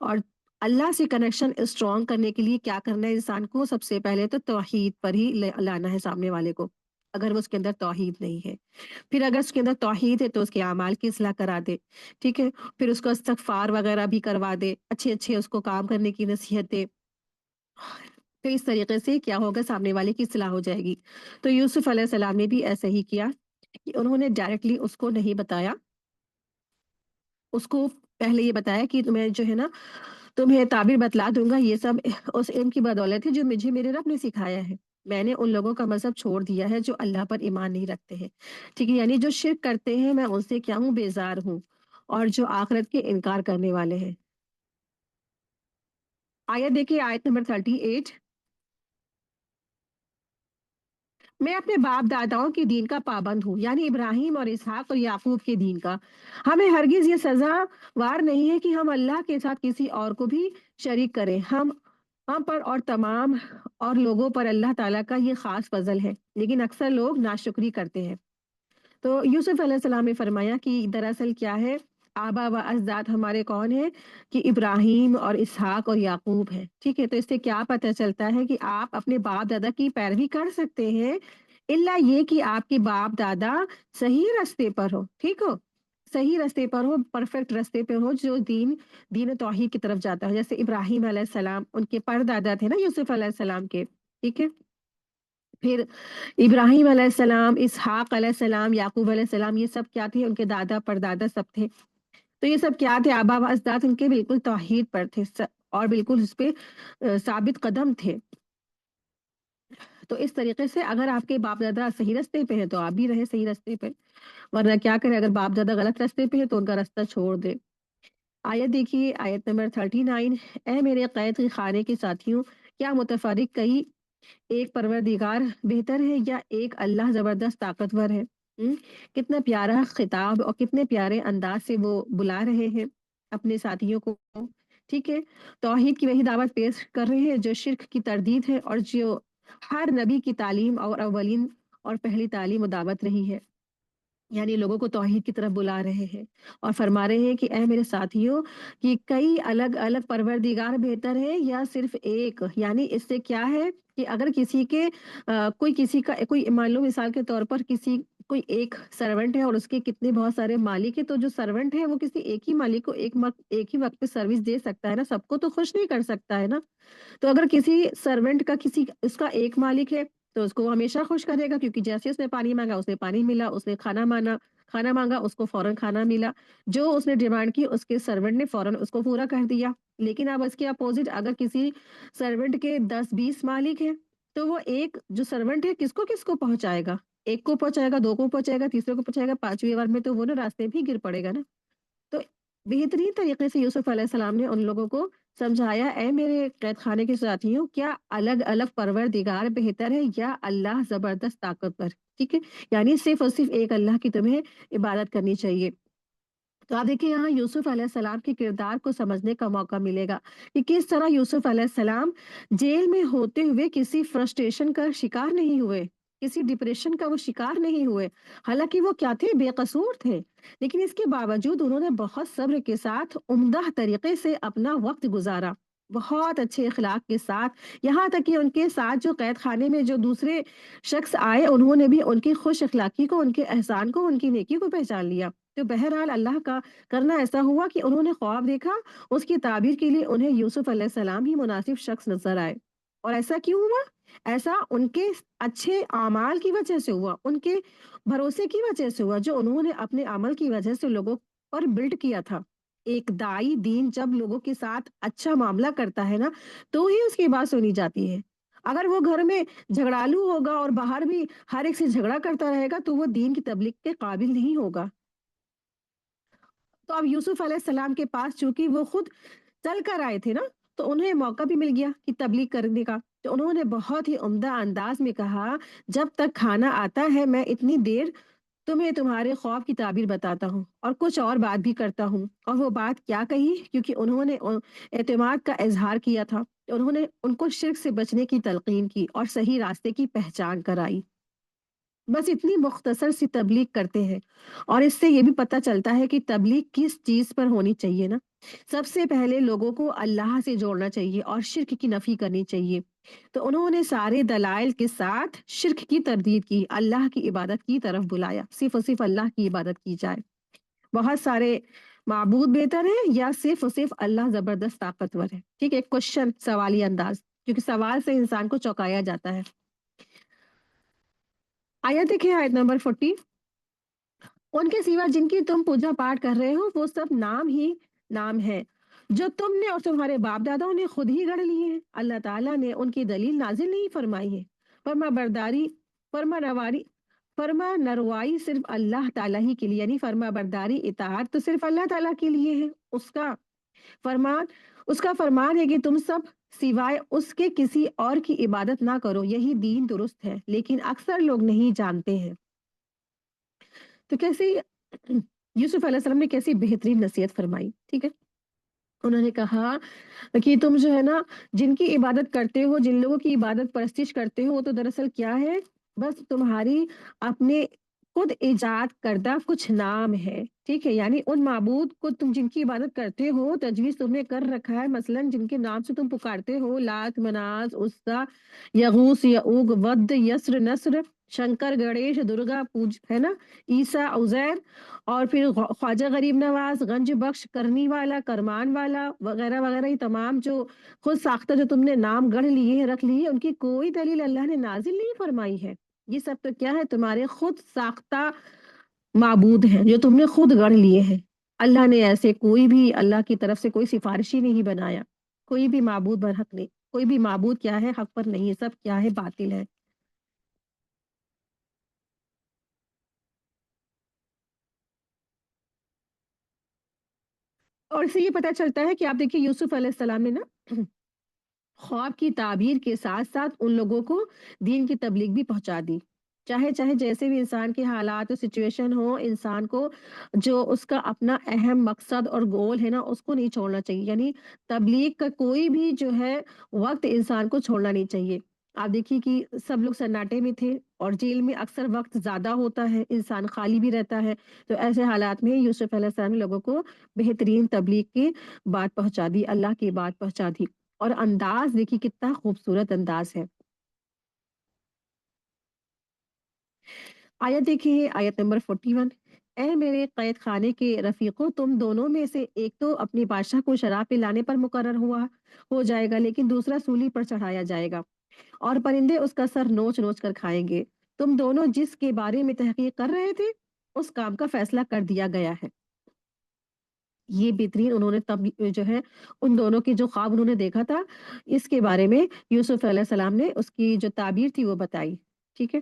और अल्लाह से कनेक्शन स्ट्रॉन्ग करने के लिए क्या करना है इंसान को? सबसे पहले तो तौहीद पर ही लाना है सामने वाले को, अगर वो उसके अंदर तौहीद नहीं है। फिर अगर उसके अंदर तौहीद है तो उसके अमाल की इस्लाह करा दे, ठीक है? फिर उसको इस्तिग़फ़ार वगैरह भी करवा दे, अच्छे-अच्छे उसको काम करने की नसीहत दे। तो इस तरीके से क्या होगा, सामने वाले की इस्लाह हो जाएगी। तो यूसुफ अलैहिस्सलाम ने भी ऐसा ही किया कि उन्होंने डायरेक्टली उसको नहीं बताया, उसको पहले ये बताया कि तुम्हें जो है ना, तुम्हें ताबीर बतला दूँगा, ये सब उस इल्म की बदौलत है जो मुझे मेरे रब ने सिखाया है। मैंने उन लोगों का मज़हब छोड़ दिया है जो अल्लाह पर ईमान नहीं रखते हैं। ठीक है? यानी जो शिर्क करते हैं, मैं उनसे क्या हूँ, बेज़ार हूँ, और जो आखिरत के इनकार करने वाले हैं। आयत देखिए, आयत नंबर 38। मैं अपने बाप-दादाओं के दीन का पाबंद हूँ, यानी इब्राहीम और इसहाक और याकूब के दीन का। हमें हरगिज़ ये सज़ावार नहीं है कि हम अल्लाह के साथ किसी और को भी शरीक करें। हम पर और तमाम और लोगों पर अल्लाह ताला का ये ख़ास फ़ज़ल है, लेकिन अक्सर लोग नाशुक्री करते हैं। तो यूसुफ अलैहिस्सलाम ने फरमाया कि दरअसल क्या है, आबा व अजदाद हमारे कौन है, कि इब्राहीम और इसहाक और याकूब है, ठीक है? तो इससे क्या पता चलता है कि आप अपने बाप दादा की पैरवी कर सकते हैं, इल्ला ये कि आपके बाप दादा सही रास्ते पर हो, ठीक हो, सही रास्ते पर हो, परफेक्ट रास्ते पे हो, जो दीन तौहीद की तरफ जाता है। जैसे इब्राहीम अलैहिस्सलाम उनके परदादा थे ना यूसुफ अलैहिस्सलाम के, ठीक है? फिर इब्राहीम अलैहिस्सलाम, इसहाक अलैहिस्सलाम, याकूब अलैहिस्सलाम, ये सब क्या थे? उनके दादा परदादा सब थे। तो ये सब क्या थे? आबा व अजदाद उनके बिल्कुल तौहीद पर थे, और बिल्कुल उस पे साबित कदम थे। तो इस तरीके से अगर आपके बाप दादा सही रास्ते पे हैं, तो आप भी रहे सही रास्ते पे, वरना क्या करें, अगर बाप दादा गलत रास्ते पे हैं, तो उनका रास्ता छोड़ दें। आयत देखिए, आयत नंबर 39। ए मेरे कैद के खाने के साथियों, क्या मुतफर्रिक कई एक परवरदिगार बेहतर है, या एक अल्लाह ज़बरदस्त ताकतवर है? हुँ? कितना प्यारा खिताब और कितने प्यारे अंदाज़ से वो बुला रहे हैं अपने साथियों को, ठीक है? तौहीद की वही दावत पेश कर रहे हैं जो शिर्क की तरदीद है, और जो हर नबी की तालीम और अव्वलीन और पहली तालीम और दावत रही है। यानी लोगों को तौहीद की तरफ बुला रहे हैं, और फरमा रहे हैं कि ऐ मेरे साथियों, कि कई अलग-अलग परवरदिगार बेहतर है, या सिर्फ एक? यानी इससे क्या है कि अगर किसी के कोई किसी का कोई, मान लो मिसाल के तौर पर, किसी कोई एक सर्वेंट है और उसके कितने बहुत सारे मालिक हैं, तो जो सर्वेंट है वो किसी एक ही मालिक को एक ही वक़्त पे सर्विस दे सकता है ना, सबको तो खुश नहीं कर सकता है ना। तो अगर किसी सर्वेंट का किसी उसका एक मालिक है, तो उसको वो हमेशा खुश करेगा, क्योंकि जैसे उसने पानी माँगा उसे पानी मिला, उसने खाना माँगा उसको फ़ौरन खाना मिला। जो उसने डिमांड की उसके सर्वेंट ने फ़ौरन उसको पूरा कर दिया। लेकिन अब इसके अपोज़िट, अगर किसी सर्वेंट के 10-20 मालिक हैं, तो वो एक जो सर्वेंट है किसको-किसको पहुँचाएगा? एक को पहुँचाएगा, 2 को पहुँचाएगा, तीसरे को पहुँचाएगा, 5वीं बार में तो वो ना रास्ते में ही गिर पड़ेगा ना। तो बेहतरीन तरीके से यूसुफ अलैहिस्सलाम ने उन लोगों को समझाया, ऐ मेरे कैदखाने के साथियों, क्या अलग-अलग परवरदिगार बेहतर है या अल्लाह ज़बरदस्त ताकतवर? ठीक है? यानी सिर्फ़ और सिर्फ़ एक अल्लाह की तुम्हें इबादत करनी चाहिए। तो आप देखिए यहाँ यूसुफ अलैहिस्सलाम के किरदार को समझने का मौका मिलेगा कि किस तरह यूसुफ अलैहिस्सलाम जेल में होते हुए किसी फ्रस्ट्रेशन का शिकार नहीं हुए, किसी डिप्रेशन का वो शिकार नहीं हुए। हालांकि वो क्या थे, बेकसूर थे, लेकिन इसके बावजूद उन्होंने बहुत सब्र के साथ उम्दा तरीके से अपना वक्त गुजारा, बहुत अच्छे अखलाक के साथ। यहाँ तक कि उनके साथ जो कैद खाने में जो दूसरे शख्स आए, उन्होंने भी उनकी खुश अखलाकी को, उनके एहसान को, उनकी नेकी को पहचान लिया। तो बहरहाल अल्लाह का करना ऐसा हुआ कि उन्होंने ख्वाब देखा, उसकी ताबीर के लिए उन्हें यूसुफ अलैहिस्सलाम ही मुनासिब शख्स नज़र आए। और ऐसा क्यों हुआ? ऐसा उनके अच्छे आमाल की वजह से हुआ, उनके भरोसे की वजह से हुआ, जो उन्होंने अपने अमल की वजह से लोगों पर बिल्ड किया था। एक दाई दीन जब लोगों के साथ अच्छा मामला करता है ना, तो ही उसकी बात सुनी जाती है। अगर वो घर में झगड़ालू होगा और बाहर भी हर एक से झगड़ा करता रहेगा, तो वो दीन की तबलीग के काबिल नहीं होगा। तो अब यूसुफ अलैहिस्सलाम के पास चूँकि वो खुद चल कर आए थे ना, तो उन्हें मौका भी मिल गया कि तबलीग करने का। तो उन्होंने बहुत ही उम्दा अंदाज़ में कहा, "जब तक खाना आता है, मैं इतनी देर तुम्हें तुम्हारे ख्वाब की ताबीर बताता हूँ और कुछ और बात भी करता हूँ।" और वो बात क्या कही? क्योंकि उन्होंने एतमाद का इज़हार किया था। उन्होंने उनको शिर्क से बचने की तलकीन की और सही रास्ते की पहचान कराई। बस इतनी मुख्तसर सी तबलीग करते हैं। और इससे ये भी पता चलता है कि तबलीग किस चीज़ पर होनी चाहिए ना। सबसे पहले लोगों को अल्लाह से जोड़ना चाहिए और शिर्क की नफ़ी करनी चाहिए। तो उन्होंने सारे दलाइल के साथ शिर्क की तरदीद की, अल्लाह की इबादत की तरफ बुलाया, सिर्फ़ और सिर्फ़ अल्लाह की इबादत की जाए। बहुत सारे माबूद बेहतर हैं या सिर्फ़ और सिर्फ़ अल्लाह ज़बरदस्त ताकतवर है? ठीक है, क्वेश्चन, सवाली अंदाज़, क्योंकि सवाल से इंसान को चौंकाया जाता है। आयत देखिए, आयत नंबर 40। उनके सिवा जिनकी तुम पूजा पाठ कर रहे हो, वो सब नाम ही नाम है, जो तुमने और तुम्हारे बाप दादाओं ने खुद ही गढ़ लिए हैं। अल्लाह ताला ने उनकी दलील नाजिल नहीं फरमाई है। फरमा बरदारी, फरमा रवारी, फरमा नरवाई सिर्फ अल्लाह ताला ही के लिए, यानी फरमा बरदारी इताअत तो सिर्फ अल्लाह ताला के लिए है। फरमान उसका फरमान है कि तुम सब सिवाय उसके किसी और की इबादत ना करो, यही दीन दुरुस्त है, लेकिन अक्सर लोग नहीं जानते हैं। तो कैसे यूसुफ अलैहिस्सलाम ने कैसी बेहतरीन नसीहत फरमाई, ठीक है? उन्होंने कहा कि तुम जो है ना, जिनकी इबादत करते हो, जिन लोगों की इबादत परस्तिश करते हो, वो तो दरअसल क्या है, बस तुम्हारी अपने खुद इजाद करदा कुछ नाम है, ठीक है? यानी उन माबूद को तुम जिनकी इबादत करते हो, तजवीज़ तुमने कर रखा है, मसलन जिनके नाम से तुम पुकारते हो, लात, मनात, उस्सा, यगूस, यऊक, वद्द, यस्र, नस्र, शंकर, गणेश, दुर्गा है ना? ईसा, उज़ैर, और फिर ख्वाजा गरीब नवाज, गंज बख्श, करनी वाला, करमान वाला, वगैरह वगैरह, ये तमाम जो खुद साख्ता जो तुमने नाम गढ़ लिए हैं, रख लिए हैं, उनकी कोई दलील अल्लाह ने नाजिल नहीं फरमाई है। ये सब तो क्या है, तुम्हारे खुद साख्ता माबूद हैं, जो तुमने खुद गढ़ लिए हैं। अल्लाह ने ऐसे कोई भी अल्लाह की तरफ से कोई सिफारिशी नहीं बनाया। कोई भी माबूद बरहक नहीं, कोई भी माबूद क्या है, हक पर नहीं है, सब क्या है, बातिल है। और इससे ये पता चलता है कि आप देखिए यूसुफ अलैहिस्सलाम ने ना ख्वाब की ताबीर के साथ-साथ उन लोगों को दीन की तबलीग भी पहुँचा दी। चाहे चाहे जैसे भी इंसान के हालात और सिचुएशन हो, इंसान को जो उसका अपना अहम मकसद और गोल है ना, उसको नहीं छोड़ना चाहिए। यानी तबलीग का कोई भी जो है वक़्त इंसान को छोड़ना नहीं चाहिए। आप देखिए कि सब लोग सन्नाटे में थे और जेल में अक्सर वक़्त ज़्यादा होता है, इंसान खाली भी रहता है। तो ऐसे हालात में यूसुफ अलैहिस्सलाम ने लोगों को बेहतरीन तबलीग की बात पहुँचा दी, अल्लाह की बात पहुँचा दी। और अंदाज़ देखिए कितना खूबसूरत अंदाज़ है। आयत देखिए, आयत नंबर 41। ऐ मेरे कैद खाने के रफ़ीक़ों, तुम दोनों में से एक तो अपने बादशाह को शराब पिलाने पर मुकर्रर हो जाएगा, लेकिन दूसरा सूली पर चढ़ाया जाएगा और परिंदे उसका सर नोच-नोच कर खाएँगे। तुम दोनों जिसके बारे में तहक़ीक़ कर रहे थे, उस काम का फ़ैसला कर दिया गया है। یہ بہترین انہوں نے تب جو ہے ان دونوں کے جو خواب انہوں نے دیکھا تھا، اس کے بارے میں یوسف علیہ السلام نے اس کی جو تعبیر تھی وہ بتائی، ٹھیک ہے؟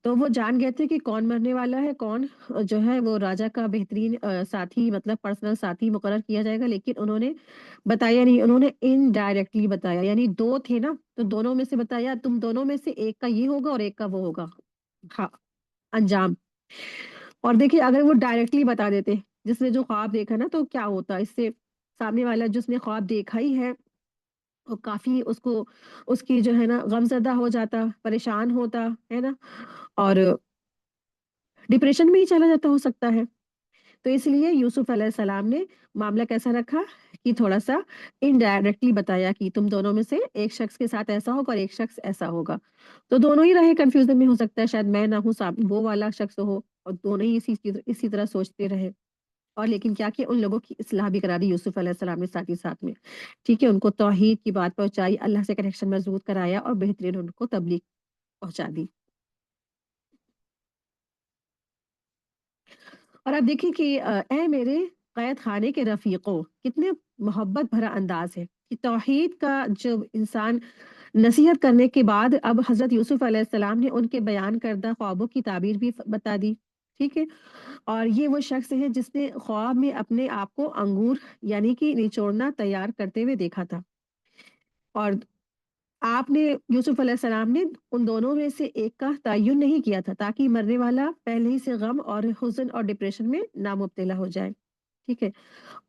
تو وہ جان گئے تھے کہ کون مرنے والا ہے، کون جو ہے وہ راجا کا بہترین ساتھی مطلب پرسنل ساتھی مقرر کیا جائے گا، لیکن انہوں نے بتایا نہیں، انہوں نے انڈائریکٹلی بتایا، یعنی دو تھے نا تو دونوں میں سے بتایا تم دونوں میں سے ایک کا یہ ہوگا اور ایک کا وہ ہوگا، ہاں انجام۔ اور دیکھیے اگر وہ ڈائریکٹلی بتا دیتے جس نے جو خواب دیکھا نا تو کیا ہوتا اس سے، سامنے والا جس نے خواب دیکھا ہی ہے وہ کافی اس کو اس کی جو ہے نا غم زدہ ہو جاتا، پریشان ہوتا ہے نا، اور ڈپریشن میں ہی چلا جاتا ہو سکتا ہے۔ تو اس لیے یوسف علیہ السلام نے معاملہ کیسا رکھا کہ تھوڑا سا انڈائریکٹلی بتایا کہ تم دونوں میں سے ایک شخص کے ساتھ ایسا ہوگا اور ایک شخص ایسا ہوگا، تو دونوں ہی رہے کنفیوژن میں، ہو سکتا ہے شاید میں نہ ہوں وہ والا شخص ہو، اور دونوں ہی اسی طرح سوچتے رہے، اور لیکن کیا کہ ان لوگوں کی اصلاح بھی کرا دی یوسف علیہ السلام نے ساتھ ہی ساتھ میں، ٹھیک ہے، ان کو توحید کی بات پہنچائی، اللہ سے کنیکشن مضبوط کرایا اور بہترین ان کو تبلیغ پہنچا دی۔ اور اب دیکھیں کہ اے میرے قید خانے کے رفیقوں، کتنے محبت بھرا انداز ہے کہ توحید کا جو انسان نصیحت کرنے کے بعد اب حضرت یوسف علیہ السلام نے ان کے بیان کردہ خوابوں کی تعبیر بھی بتا دی، ٹھیک ہے، اور یہ وہ شخص ہے جس نے خواب میں اپنے آپ کو انگور یعنی کہ نچوڑنا تیار کرتے ہوئے دیکھا تھا، اور آپ نے یوسف علیہ السلام نے ان دونوں میں سے ایک کا تعین نہیں کیا تھا تاکہ مرنے والا پہلے ہی سے غم اور حزن اور ڈپریشن میں نہ مبتلا ہو جائے، ٹھیک ہے،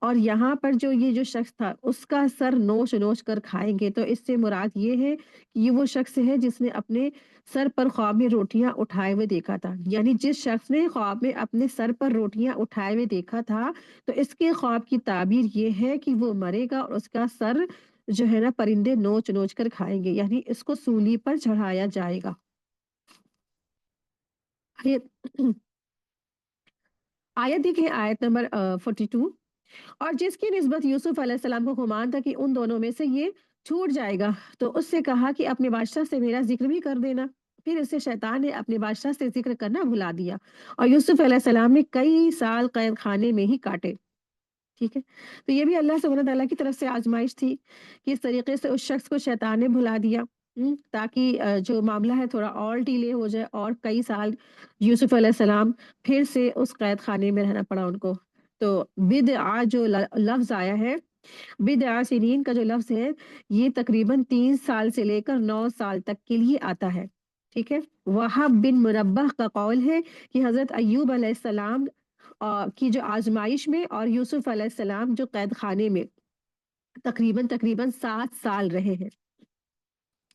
اور یہاں پر جو یہ جو شخص تھا اس کا سر نوچ نوچ کر کھائیں گے، تو اس سے مراد یہ ہے کہ یہ وہ شخص ہے جس نے اپنے سر پر خواب میں روٹیاں اٹھائے ہوئے دیکھا تھا، یعنی جس شخص نے خواب میں اپنے سر پر روٹیاں اٹھائے ہوئے دیکھا تھا تو اس کے خواب کی تعبیر یہ ہے کہ وہ مرے گا اور اس کا سر جو ہے نا پرندے نوچ نوچ کر کھائیں گے، یعنی اس کو سولی پر چڑھایا جائے گا۔ آیت آیت دیکھیں، آیت نمبر 42، اور جس کی نسبت یوسف علیہ السلام کو گمان تھا کہ ان دونوں میں سے یہ چھوٹ جائے گا تو اس سے کہا کہ اپنے بادشاہ سے میرا ذکر بھی کر دینا، پھر اسے شیطان نے اپنے بادشاہ سے ذکر کرنا بھلا دیا اور یوسف علیہ السلام نے کئی سال قید خانے میں ہی کاٹے، ٹھیک ہے، تو یہ بھی اللہ سبحانہ تعالیٰ کی طرف سے آزمائش تھی کہ اس طریقے سے اس شخص کو شیطان نے بھلا دیا، تاکہ جو معاملہ ہے تھوڑا اور ڈیلے ہو جائے اور کئی سال یوسف علیہ السلام پھر سے اس قید خانے میں رہنا پڑا ان کو۔ تو بدعا جو لفظ آیا ہے، بدعا سنین کا جو لفظ ہے یہ تقریباً 3 سال سے لے کر 9 سال تک کے لیے آتا ہے، ٹھیک ہے۔ وہب بن منبہ کا قول ہے کہ حضرت ایوب علیہ السلام کی جو آزمائش میں اور یوسف علیہ السلام جو قید خانے میں تقریباً 7 سال رہے ہیں،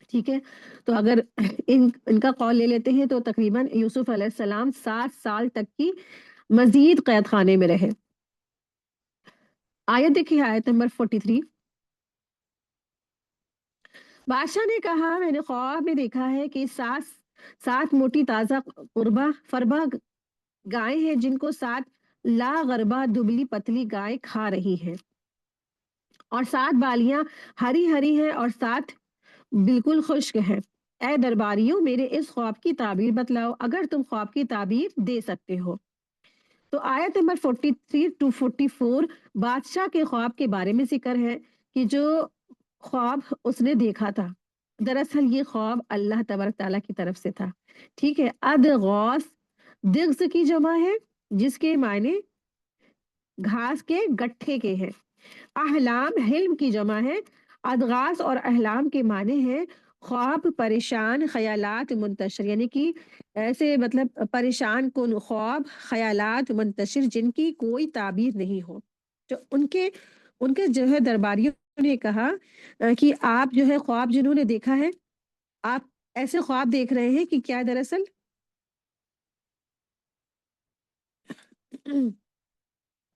ٹھیک ہے، تو اگر ان کا قول لے لیتے ہیں تو تقریباً یوسف علیہ السلام 7 سال تک کی مزید قید خانے میں رہے۔ آیت دیکھیے، آیت نمبر 43، بادشاہ نے کہا میں نے خواب میں دیکھا ہے کہ سات موٹی تازہ قربہ فربہ گائے ہیں جن کو 7 لا غربہ دبلی پتلی گائے کھا رہی ہیں، اور 7 بالیاں ہری ہری ہیں اور 7 بالکل خشک ہیں۔ اے درباریوں میرے اس خواب کی تعبیر بتلاؤ اگر تم خواب کی تعبیر دے سکتے ہو۔ تو آیت نمبر 43 ٹو 44 بادشاہ کے خواب کے بارے میں ذکر ہے کہ جو خواب اس نے دیکھا تھا، دراصل یہ خواب اللہ تبارک تعالیٰ کی طرف سے تھا، ٹھیک ہے۔ ادغوث دغز کی جمع ہے جس کے معنی گھاس کے گٹھے کے ہیں، احلام حلم کی جمع ہے، ادغاث اور احلام کے معنی ہے خواب، پریشان، خیالات منتشر، یعنی کہ ایسے مطلب پریشان کن خواب، خیالات منتشر جن کی کوئی تعبیر نہیں ہو۔ جو ان کے جو ہے درباریوں نے کہا کہ آپ جو ہے خواب جنہوں نے دیکھا ہے، آپ ایسے خواب دیکھ رہے ہیں کہ کیا دراصل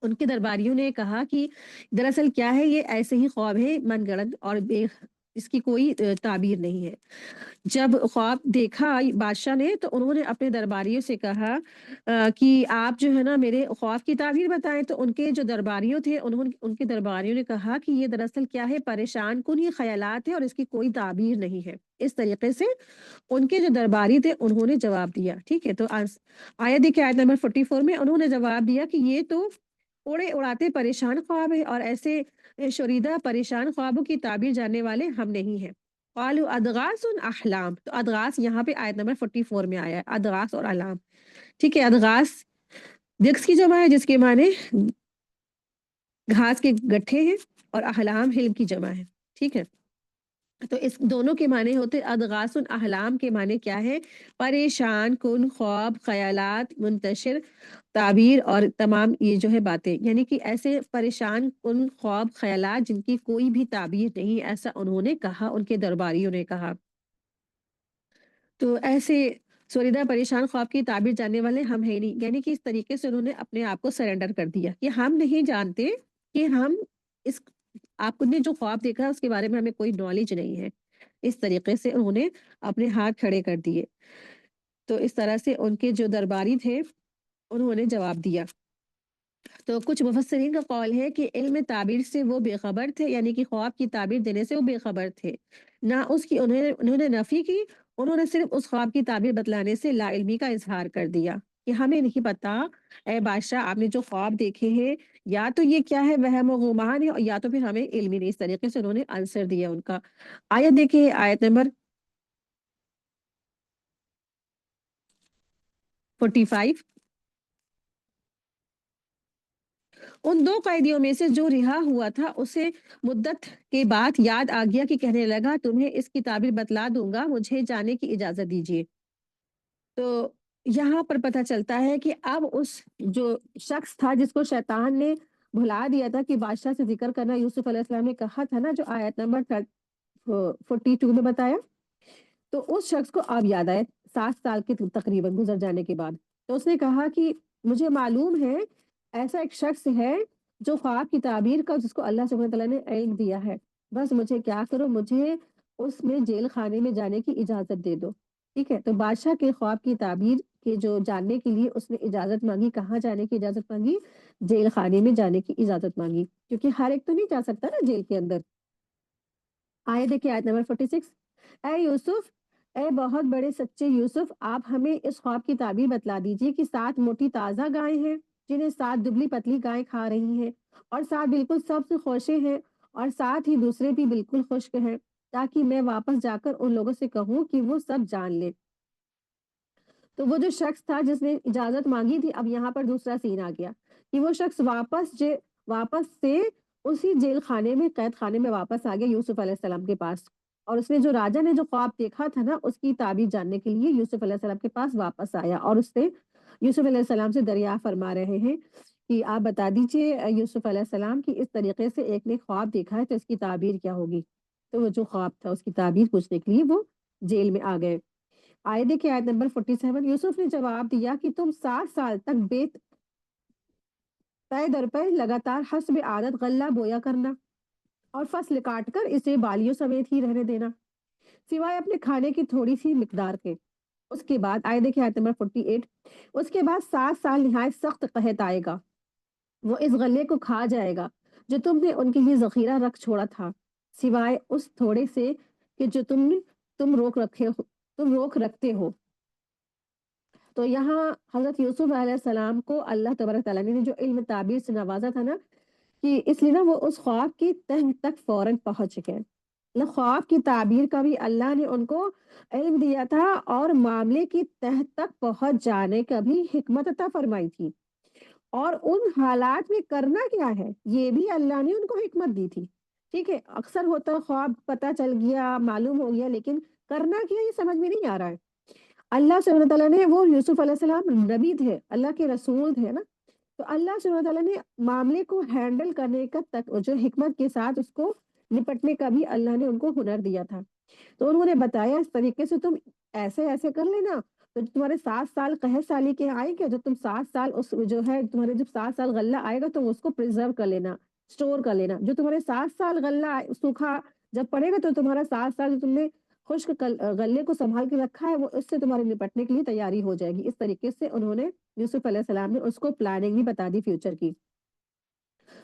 ان کے درباریوں نے کہا کہ دراصل کیا ہے یہ ایسے ہی خواب ہے من گڑت اور اس کی کوئی تعبیر نہیں ہے۔ جب خواب دیکھا بادشاہ نے تو انہوں نے اپنے درباریوں سے کہا کہ آپ جو ہے نا میرے خواب کی تعبیر بتائیں، تو ان کے جو درباریوں تھے ان کے درباریوں نے کہا کہ یہ دراصل کیا ہے پریشان کن یہ خیالات ہے اور اس کی کوئی تعبیر نہیں ہے۔ اس طریقے سے ان کے جو درباری تھے انہوں نے جواب دیا، ٹھیک ہے۔ تو آیت دیکھیں، آیت نمبر 44 میں انہوں نے جواب دیا کہ یہ تو उड़े उड़ाते परेशान ख्वाब है और ऐसे शुरीदा परेशान ख्वाबों की ताबीर जानने वाले हम नहीं हैं। क़ालू अदगासुन अहलाम, तो अदगास यहाँ पे आयत नंबर 44 में आया है, अदगास और अहलाम। ठीक है, अदगास दिक्स की जमा है जिसके माने घास के गट्ठे हैं, और अहलाम हिल्म की जमा है। ठीक है, तो इस दोनों के माने होते अदगासुन अहलाम के माने क्या है? परेशान कुन ख्वाब, ख्यालात, मुंतशिर ताबीर और तमाम ये जो है बातें, यानी कि ऐसे परेशान कुन ख्वाब ख्यालात जिनकी कोई भी ताबीर नहीं, ऐसा उन्होंने कहा, उनके दरबारियों ने कहा। तो ऐसे सोरीदा परेशान ख्वाब की ताबीर जानने वाले हम है नहीं, यानी कि इस तरीके से उन्होंने अपने आप को सरेंडर कर दिया कि हम नहीं जानते, कि हम इस आपने जो ख्वाब देखा है उसके बारे में हमें कोई नॉलेज नहीं है। इस तरीके से उन्होंने अपने हाथ खड़े कर दिए। तो इस तरह से उनके जो दरबारी थे उन्होंने जवाब दिया। तो कुछ मुफस्सिरीन का कौल है कि इल्म ताबीर से वो बेखबर थे, यानी कि ख्वाब की ताबीर देने से वो बेखबर थे। ना उसकी उन्होंने उन्होंने नफ़ी की, उन्होंने सिर्फ उस ख्वाब की ताबीर बतलाने से लाइल्मी का इज़हार कर दिया कि हमें नहीं पता, ए बादशाह आपने जो ख्वाब देखे हैं, या तो ये क्या है वहम व गुमान है, या तो फिर हमें इल्म ही नहीं। इस तरीके से उन्होंने आंसर दिया उनका। आयत देखिए, आयत नंबर 45। उन 2 कैदियों में से जो रिहा हुआ था, उसे मुद्दत के बाद याद आ गया कि कहने लगा, तुम्हें इसकी ताबीर बतला दूँगा, मुझे जाने की इजाज़त दीजिए। तो यहाँ पर पता चलता है कि अब उस जो शख्स था जिसको शैतान ने भुला दिया था कि बादशाह से ज़िक्र करना, यूसुफ अलैहिस्सलाम ने कहा था ना, जो आयत नंबर 42 में बताया। तो उस शख्स को अब याद आया 7 साल के तकरीबन गुज़र जाने के बाद। तो उसने कहा कि मुझे मालूम है, ऐसा एक शख्स है जो ख्वाब की ताबीर का, जिसको अल्लाह सुब्हानहू व तआला ने इल्म दिया है। बस मुझे क्या करो, मुझे उसमें जेल खाने में जाने की इजाज़त दे दो। ठीक है? तो बादशाह के ख्वाब की ताबीर के जो जानने के लिए उसने इजाज़त माँगी, कहाँ जाने की इजाज़त माँगी? जेल खाने में जाने की इजाज़त माँगी। क्योंकि हर एक तो नहीं जा सकता ना जेल के अंदर। आए देखिए आयत नंबर 46। ए यूसुफ, ए बहुत बड़े सच्चे यूसुफ, आप हमें इस ख्वाब की ताबीर बतला दीजिए कि 7 मोटी ताज़ा गायें हैं, जिन्हें 7 दुबली पतली गायें खा रही हैं, और 7 बिल्कुल सब्ज़ खोशे हैं, और साथ ही दूसरे भी बिल्कुल खुश्क हैं, ताकि मैं वापस जाकर उन लोगों से कहूँ कि वो सब जान लें। तो वो जो शख्स था जिसने इजाज़त माँगी थी, अब यहाँ पर दूसरा सीन आ गया कि वो शख्स वापस से उसी जेल खाने में, कैद खाने में वापस आ गया यूसुफ अलैहिस्सलाम के पास। और उसने जो राजा ने जो ख्वाब देखा था ना, उसकी ताबीर जानने के लिए यूसुफ अलैहिस्सलाम के पास वापस आया, और उससे यूसुफ अलैहिस्सलाम से दरिया फरमा रहे हैं कि आप बता दीजिए यूसुफ अलैहिस्सलाम कि इस तरीके से एक ने ख्वाब देखा है, तो इसकी ताबीर क्या होगी? तो वो जो ख्वाब था उसकी ताबीर पूछने के लिए वो जेल में आ गए। आए देखिए आयत नंबर 47। यूसुफ ने जवाब दिया कि तुम 7 साल तक तय दर पर लगातार हस्ब आदत गल्ला बोया करना, और फसल काट कर इसे बालियों समेत ही रहने देना, सिवाय अपने खाने की थोड़ी सी मिकदार के। उसके बाद आए देखिए आयत नंबर 48। उसके बाद 7 साल निहायत सख्त कहत आएगा, वो इस गल्ले को खा जाएगा जो तुमने उनके लिए जखीरा रख छोड़ा था, सिवाय उस थोड़े से कि जो तुम रोक रखते हो। तो यहाँ हज़रत यूसुफ अलैहिस्सलाम को अल्लाह तबारक तआला ने जो इल्म ताबीर से नवाज़ा था ना, कि इसलिए ना वो उस ख्वाब की तह तक फ़ौरन पहुँच गए। मतलब ख्वाब की ताबीर का भी अल्लाह ने उनको इल्म दिया था, और मामले की तह तक पहुँच जाने का भी हिकमत अता फरमाई थी। और उन हालात में करना क्या है, ये भी अल्लाह ने उनको हिकमत दी थी। ठीक है? अक्सर होता है ख्वाब पता चल गया, मालूम हो गया, लेकिन करना क्या है ये समझ में नहीं आ रहा है। अल्लाह सुब्हानहू तआला ने, वो यूसुफ अलैहिस्सलाम नबी थे, अल्लाह के रसूल थे ना, तो अल्लाह सुब्हानहू तआला ने मामले को हैंडल करने का तक जो हिकमत के साथ उसको निपटने का भी अल्लाह ने उनको हुनर दिया था। तो उन्होंने बताया इस तरीके से तुम ऐसे-ऐसे कर लेना, तो तुम्हारे 7 साल कहत साली के आएँगे, जो तुम 7 साल उस जो है तुम्हारे जब 7 साल गल्ला आएगा तुम उसको प्रिज़र्व कर लेना, स्टोर कर लेना। जो तुम्हारे 7 साल सूखा जब पड़ेगा, तो तुम्हारा 7 साल जो तुमने गल्ले को सँभाल के रखा है, वो उससे तुम्हारे निपटने के लिए तैयारी हो जाएगी। इस तरीके से उन्होंने यूसुफ अलैहिस्सलाम ने उसको प्लानिंग भी बता दी फ्यूचर की।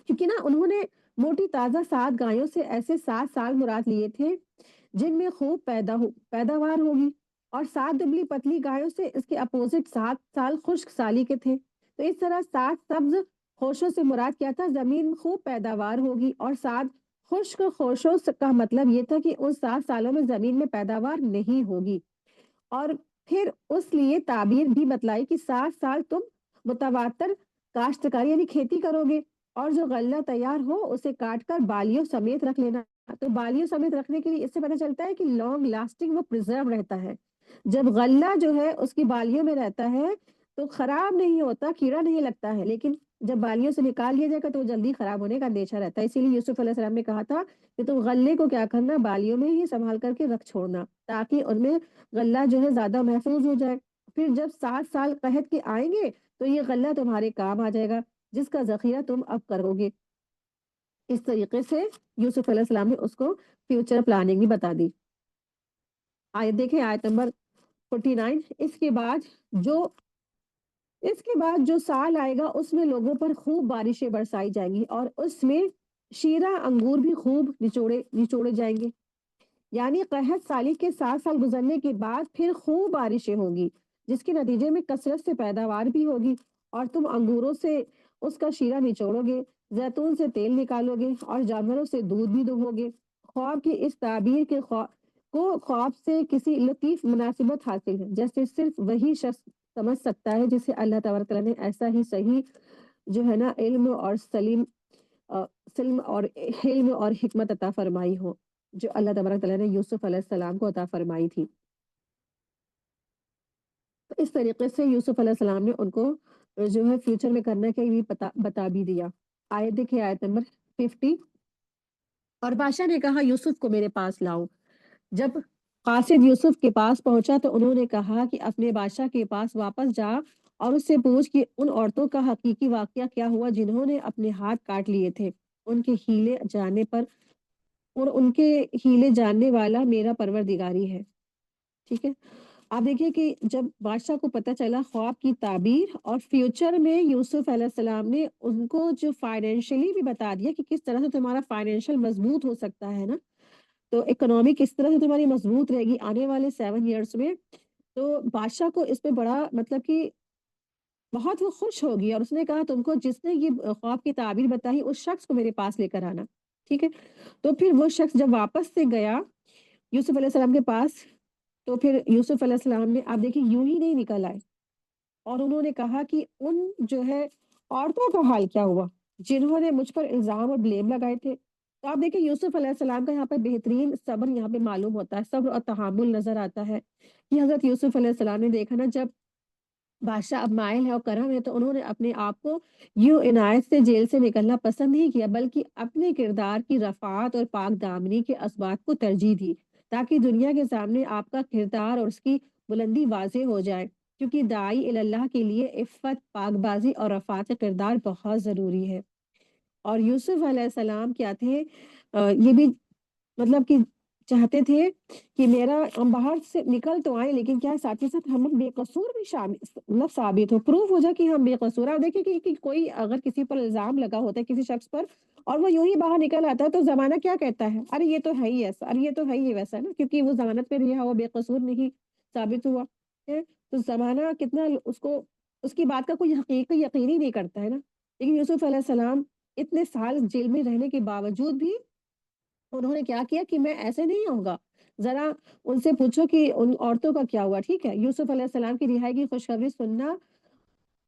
क्योंकि ना उन्होंने मोटी ताज़ा 7 गायों से ऐसे 7 साल मुराद लिए थे, जिनमें खूब पैदावार होगी, और 7 दुबली-पतली गायों से इसके अपोज़िट 7 साल खुश्क साली के थे। तो इस तरह 7 सब्ज़ خوشوں سے مراد کیا تھا؟ زمین میں خوب پیداوار ہوگی، اور ساتھ خشک خوشوں کا مطلب یہ تھا کہ ان 7 سالوں میں زمین میں پیداوار نہیں ہوگی۔ اور پھر اس لیے تعبیر بھی بتلائی کہ 7 سال تم متواتر کاشتکاری یعنی کھیتی کرو گے، اور جو غلہ تیار ہو اسے کاٹ کر بالیوں سمیت رکھ لینا۔ تو بالیوں سمیت رکھنے کے لیے اس سے پتہ چلتا ہے کہ لانگ لاسٹنگ وہ پرزرو رہتا ہے۔ جب غلہ جو ہے اس کی بالیوں میں رہتا ہے تو خراب نہیں ہوتا، کیڑا نہیں لگتا ہے، لیکن جب بالیوں سے نکال لیا جائے گا تو وہ جلدی خراب ہونے کا اندیشہ رہتا ہے۔ اسی لیے یوسف علیہ السلام نے کہا تھا کہ تم غلے کو کیا کرنا، بالیوں میں ہی سنبھال کر کے رکھ چھوڑنا، تاکہ ان میں غلہ جو ہے زیادہ محفوظ ہو جائے۔ پھر جب 7 سال قحط کے آئیں گے تو یہ غلہ تمہارے کام آ جائے گا، جس کا ذخیرہ تم اب کرو گے۔ اس طریقے سے یوسف علیہ السلام نے اس کو فیوچر پلاننگ بھی بتا دی۔ آیت دیکھیں، آیت نمبر 49۔ جو اس کے بعد جو سال آئے گا اس میں لوگوں پر خوب بارشیں برسائی جائیں گی، اور اس میں شیرہ انگور بھی خوب نچوڑے جائیں گے۔ یعنی قحط سالی کے 7 سال گزرنے کے بعد پھر خوب بارشیں ہوگی، جس کے نتیجے میں کثرت سے پیداوار بھی ہوگی، اور تم انگوروں سے اس کا شیرہ نچوڑو گے، زیتون سے تیل نکالو گے، اور جانوروں سے دودھ بھی دہو گے۔ خواب کی اس تعبیر کے خواب سے کسی لطیف مناسبت حاصل ہے، جیسے صرف وہی شخص سمجھ سکتا ہے جسے اللہ تبارک تعالیٰ نے ایسا ہی صحیح جو ہے نا سلم اور حلم اور حکمت عطا فرمائی ہو، جو اللہ تبارک تعالیٰ نے یوسف علیہ السلام کو عطا فرمائی تھی۔ تو اس طریقے سے یوسف علیہ السلام نے ان کو جو ہے فیوچر میں کرنا کیا بھی بتا بھی دیا۔ آیت دیکھیں، آیت نمبر 50۔ اور بادشاہ نے کہا یوسف کو میرے پاس لاؤ۔ جب قاصد یوسف کے پاس پہنچا تو انہوں نے کہا کہ اپنے بادشاہ کے پاس واپس جا اور اس سے پوچھ کہ ان عورتوں کا حقیقی واقعہ کیا ہوا جنہوں نے اپنے ہاتھ کاٹ لیے تھے۔ ان کے ہیلے جاننے پر اور ان کے ہیلے جاننے والا میرا پروردگاری ہے۔ ٹھیک ہے، آپ دیکھیے کہ جب بادشاہ کو پتہ چلا خواب کی تعبیر، اور فیوچر میں یوسف علیہ السلام نے ان کو جو فائنینشلی بھی بتا دیا کہ کس طرح سے تمہارا فائنینشل مضبوط ہو سکتا ہے نا، تو اکنامی کس طرح سے تمہاری مضبوط رہے گی آنے والے 7 ایئرس میں، تو بادشاہ کو اس پہ بڑا مطلب کہ بہت وہ خوش ہوگی، اور اس نے کہا تم کو جس نے یہ خواب کی تعبیر بتائی اس شخص کو میرے پاس لے کر آنا۔ ٹھیک ہے، تو پھر وہ شخص جب واپس سے گیا یوسف علیہ السلام کے پاس، تو پھر یوسف علیہ السلام نے آپ دیکھیں یوں ہی نہیں نکل آئے، اور انہوں نے کہا کہ ان جو ہے عورتوں کا حال کیا ہوا جنہوں نے مجھ پر الزام اور بلیم لگائے تھے۔ تو آپ دیکھیں یوسف علیہ السلام کا یہاں پہ بہترین صبر یہاں پہ معلوم ہوتا ہے، صبر اور تحمل نظر آتا ہے کہ حضرت یوسف علیہ السلام نے دیکھا نا، جب بادشاہ اب مائل ہے اور کرم ہے تو انہوں نے اپنے آپ کو یوں عنایت سے جیل سے نکلنا پسند نہیں کیا، بلکہ اپنے کردار کی رفعت اور پاک دامنی کے اسبات کو ترجیح دی، تاکہ دنیا کے سامنے آپ کا کردار اور اس کی بلندی واضح ہو جائے، کیونکہ داعی اللہ کے لیے عفت، پاک بازی اور رفعت کردار بہت ضروری ہے۔ اور یوسف علیہ السلام کیا تھے، یہ بھی مطلب کہ چاہتے تھے کہ ہم باہر سے نکل تو آئے، لیکن کیا ساتھ ہی ساتھ ہم بے قصور بھی مطلب ثابت ہو، پروف ہو جائے کہ ہم بے قصور ہیں۔ اور دیکھیں کہ کوئی اگر کسی پر الزام لگا ہوتا ہے کسی شخص پر، اور وہ یوں ہی باہر نکل آتا ہے، تو زمانہ کیا کہتا ہے؟ ارے یہ تو ہے ہی ایسا، ارے یہ تو ہے ہی ویسا نا، کیونکہ وہ ضمانت پہ رہا، وہ بے قصور نہیں ثابت ہوا ہے، تو زمانہ کتنا اس کی بات کا کوئی حقیقی یقین ہی نہیں کرتا ہے نا۔ لیکن یوسف علیہ السلام اتنے سال جیل میں رہنے کے باوجود بھی انہوں نے کیا کیا کہ میں ایسے نہیں ہوگا، ذرا ان سے پوچھو کہ ان عورتوں کا کیا ہوا۔ ٹھیک ہے، یوسف علیہ السلام کی رہائی کی خوشخبری سننا،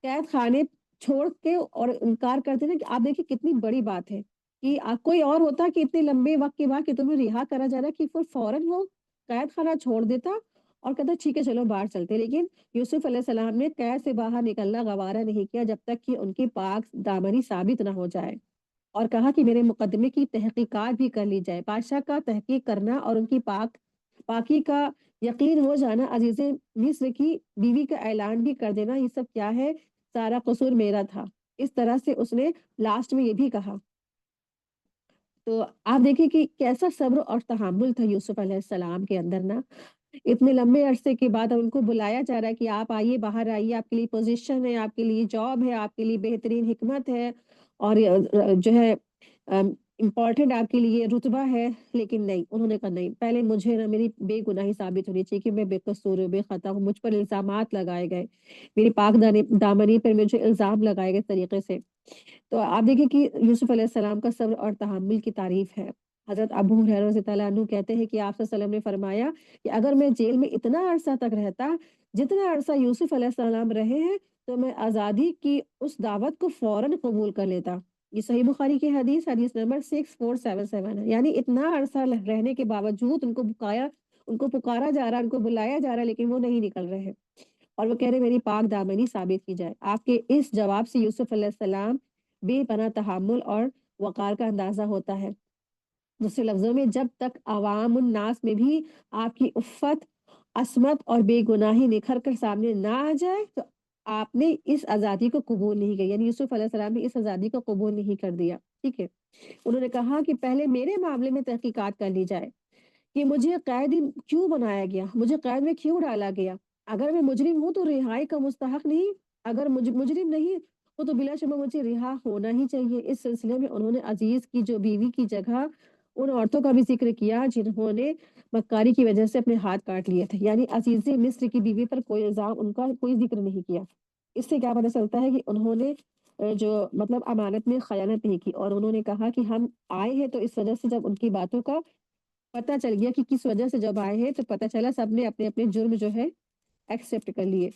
قید خانے چھوڑ کے اور انکار کرتے ہیں، کہ آپ دیکھیں کتنی بڑی بات ہے کہ کوئی اور ہوتا کہ اتنے لمبے وقت کے بعد کہ تمہیں رہا کرا جا رہا ہے، کہ فوراً وہ قید خانہ چھوڑ دیتا اور کہتا ٹھیک ہے چلو باہر چلتے، لیکن یوسف علیہ السلام نے قید سے باہر نکلنا گوارا نہیں کیا جب تک کہ ان کی پاک دامنی ثابت نہ ہو جائے، اور کہا کہ میرے مقدمے کی تحقیقات بھی کر لی جائے۔ بادشاہ کا تحقیق کرنا اور ان کی پاکی کا یقین ہو جانا، عزیز مصر کی بیوی کا اعلان بھی کر دینا، یہ سب کیا ہے، سارا قصور میرا تھا۔ اس طرح سے اس نے لاسٹ میں یہ بھی کہا۔ تو آپ دیکھیں کہ کیسا صبر اور تحمل تھا یوسف علیہ السلام کے اندر نا، اتنے لمبے عرصے کے بعد ان کو بلایا جا رہا ہے کہ آپ آئیے، باہر آئیے، آپ کے لیے پوزیشن ہے، آپ کے لیے جاب ہے، آپ کے لیے بہترین حکمت ہے، اور جو ہے امپورٹنٹ آپ کے لیے رتبہ ہے، لیکن نہیں، انہوں نے کہا نہیں، پہلے مجھے نا میری بے گناہی ثابت ہونی چاہیے کہ میں بے قصور ہوں، بے خطا ہوں، مجھ پر الزامات لگائے گئے، میری پاک دامنی پر مجھے الزام لگائے گئے طریقے سے۔ तो आप देखिए कि यूसुफ अलैहिस्सलाम का सब्र और तहम्मुल की तारीफ है। हज़रत अबू हुरैरा रज़ी अल्लाह अन्हु कहते हैं कि आप सल्लल्लाहु अलैहि वसल्लम ने फरमाया कि अगर मैं जेल में इतना अरसा तक रहता, जितना अरसा यूसुफ अलैहिस्सलाम रहे हैं, तो मैं आज़ादी की उस दावत को फ़ौरन कबूल कर लेता। ये सही बुखारी की हदीस, हदीस नंबर 6477 है। यानी इतना अरसा रहने के बावजूद उनको पुकारा जा रहा है, उनको बुलाया जा रहा है, लेकिन वो नहीं निकल रहे हैं। और वो कह रहे मेरी पाक दामनी साबित की जाए। आपके इस जवाब से यूसुफ अलैहिस्सलाम बेपनाह तहम्मुल और वक़ार का अंदाज़ा होता है। दूसरे लफ्ज़ों में जब तक अवामुन नास में भी आपकी उफ़्फ़त, असमत और बेगुनाही निखर कर सामने ना आ जाए, तो आपने इस आज़ादी को कबूल नहीं किया। यानी यूसुफ अलैहिस्सलाम ने इस आज़ादी को कबूल नहीं कर दिया। ठीक है? उन्होंने कहा कि पहले मेरे मामले में तहकीकात कर ली जाए। कि मुझे कैदी क्यों बनाया गया? मुझे कैद में क्यों डाला गया? अगर मैं मुजरिम हूँ तो रिहाई का मुस्तहक नहीं, अगर मुजरिम नहीं हूँ तो बिलाशुबा मुझे रिहा होना ही चाहिए। इस सिलसिले में उन्होंने अज़ीज़ की जो बीवी की जगह उन औरतों का भी ज़िक्र किया जिन्होंने मक्कारी की वजह से अपने हाथ काट लिए थे। यानी अज़ीज़े मिस्र की बीवी पर कोई इल्ज़ाम उनका कोई ज़िक्र नहीं किया। इससे क्या पता चलता है कि उन्होंने जो मतलब अमानत में ख़यानत नहीं की और उन्होंने कहा कि हम आए हैं तो इस वजह से जब उनकी बातों का पता चल गया कि किस वजह से जब आए हैं तो पता चला सबने अपने-अपने जुर्म जो है एक्सेप्ट कर लिए।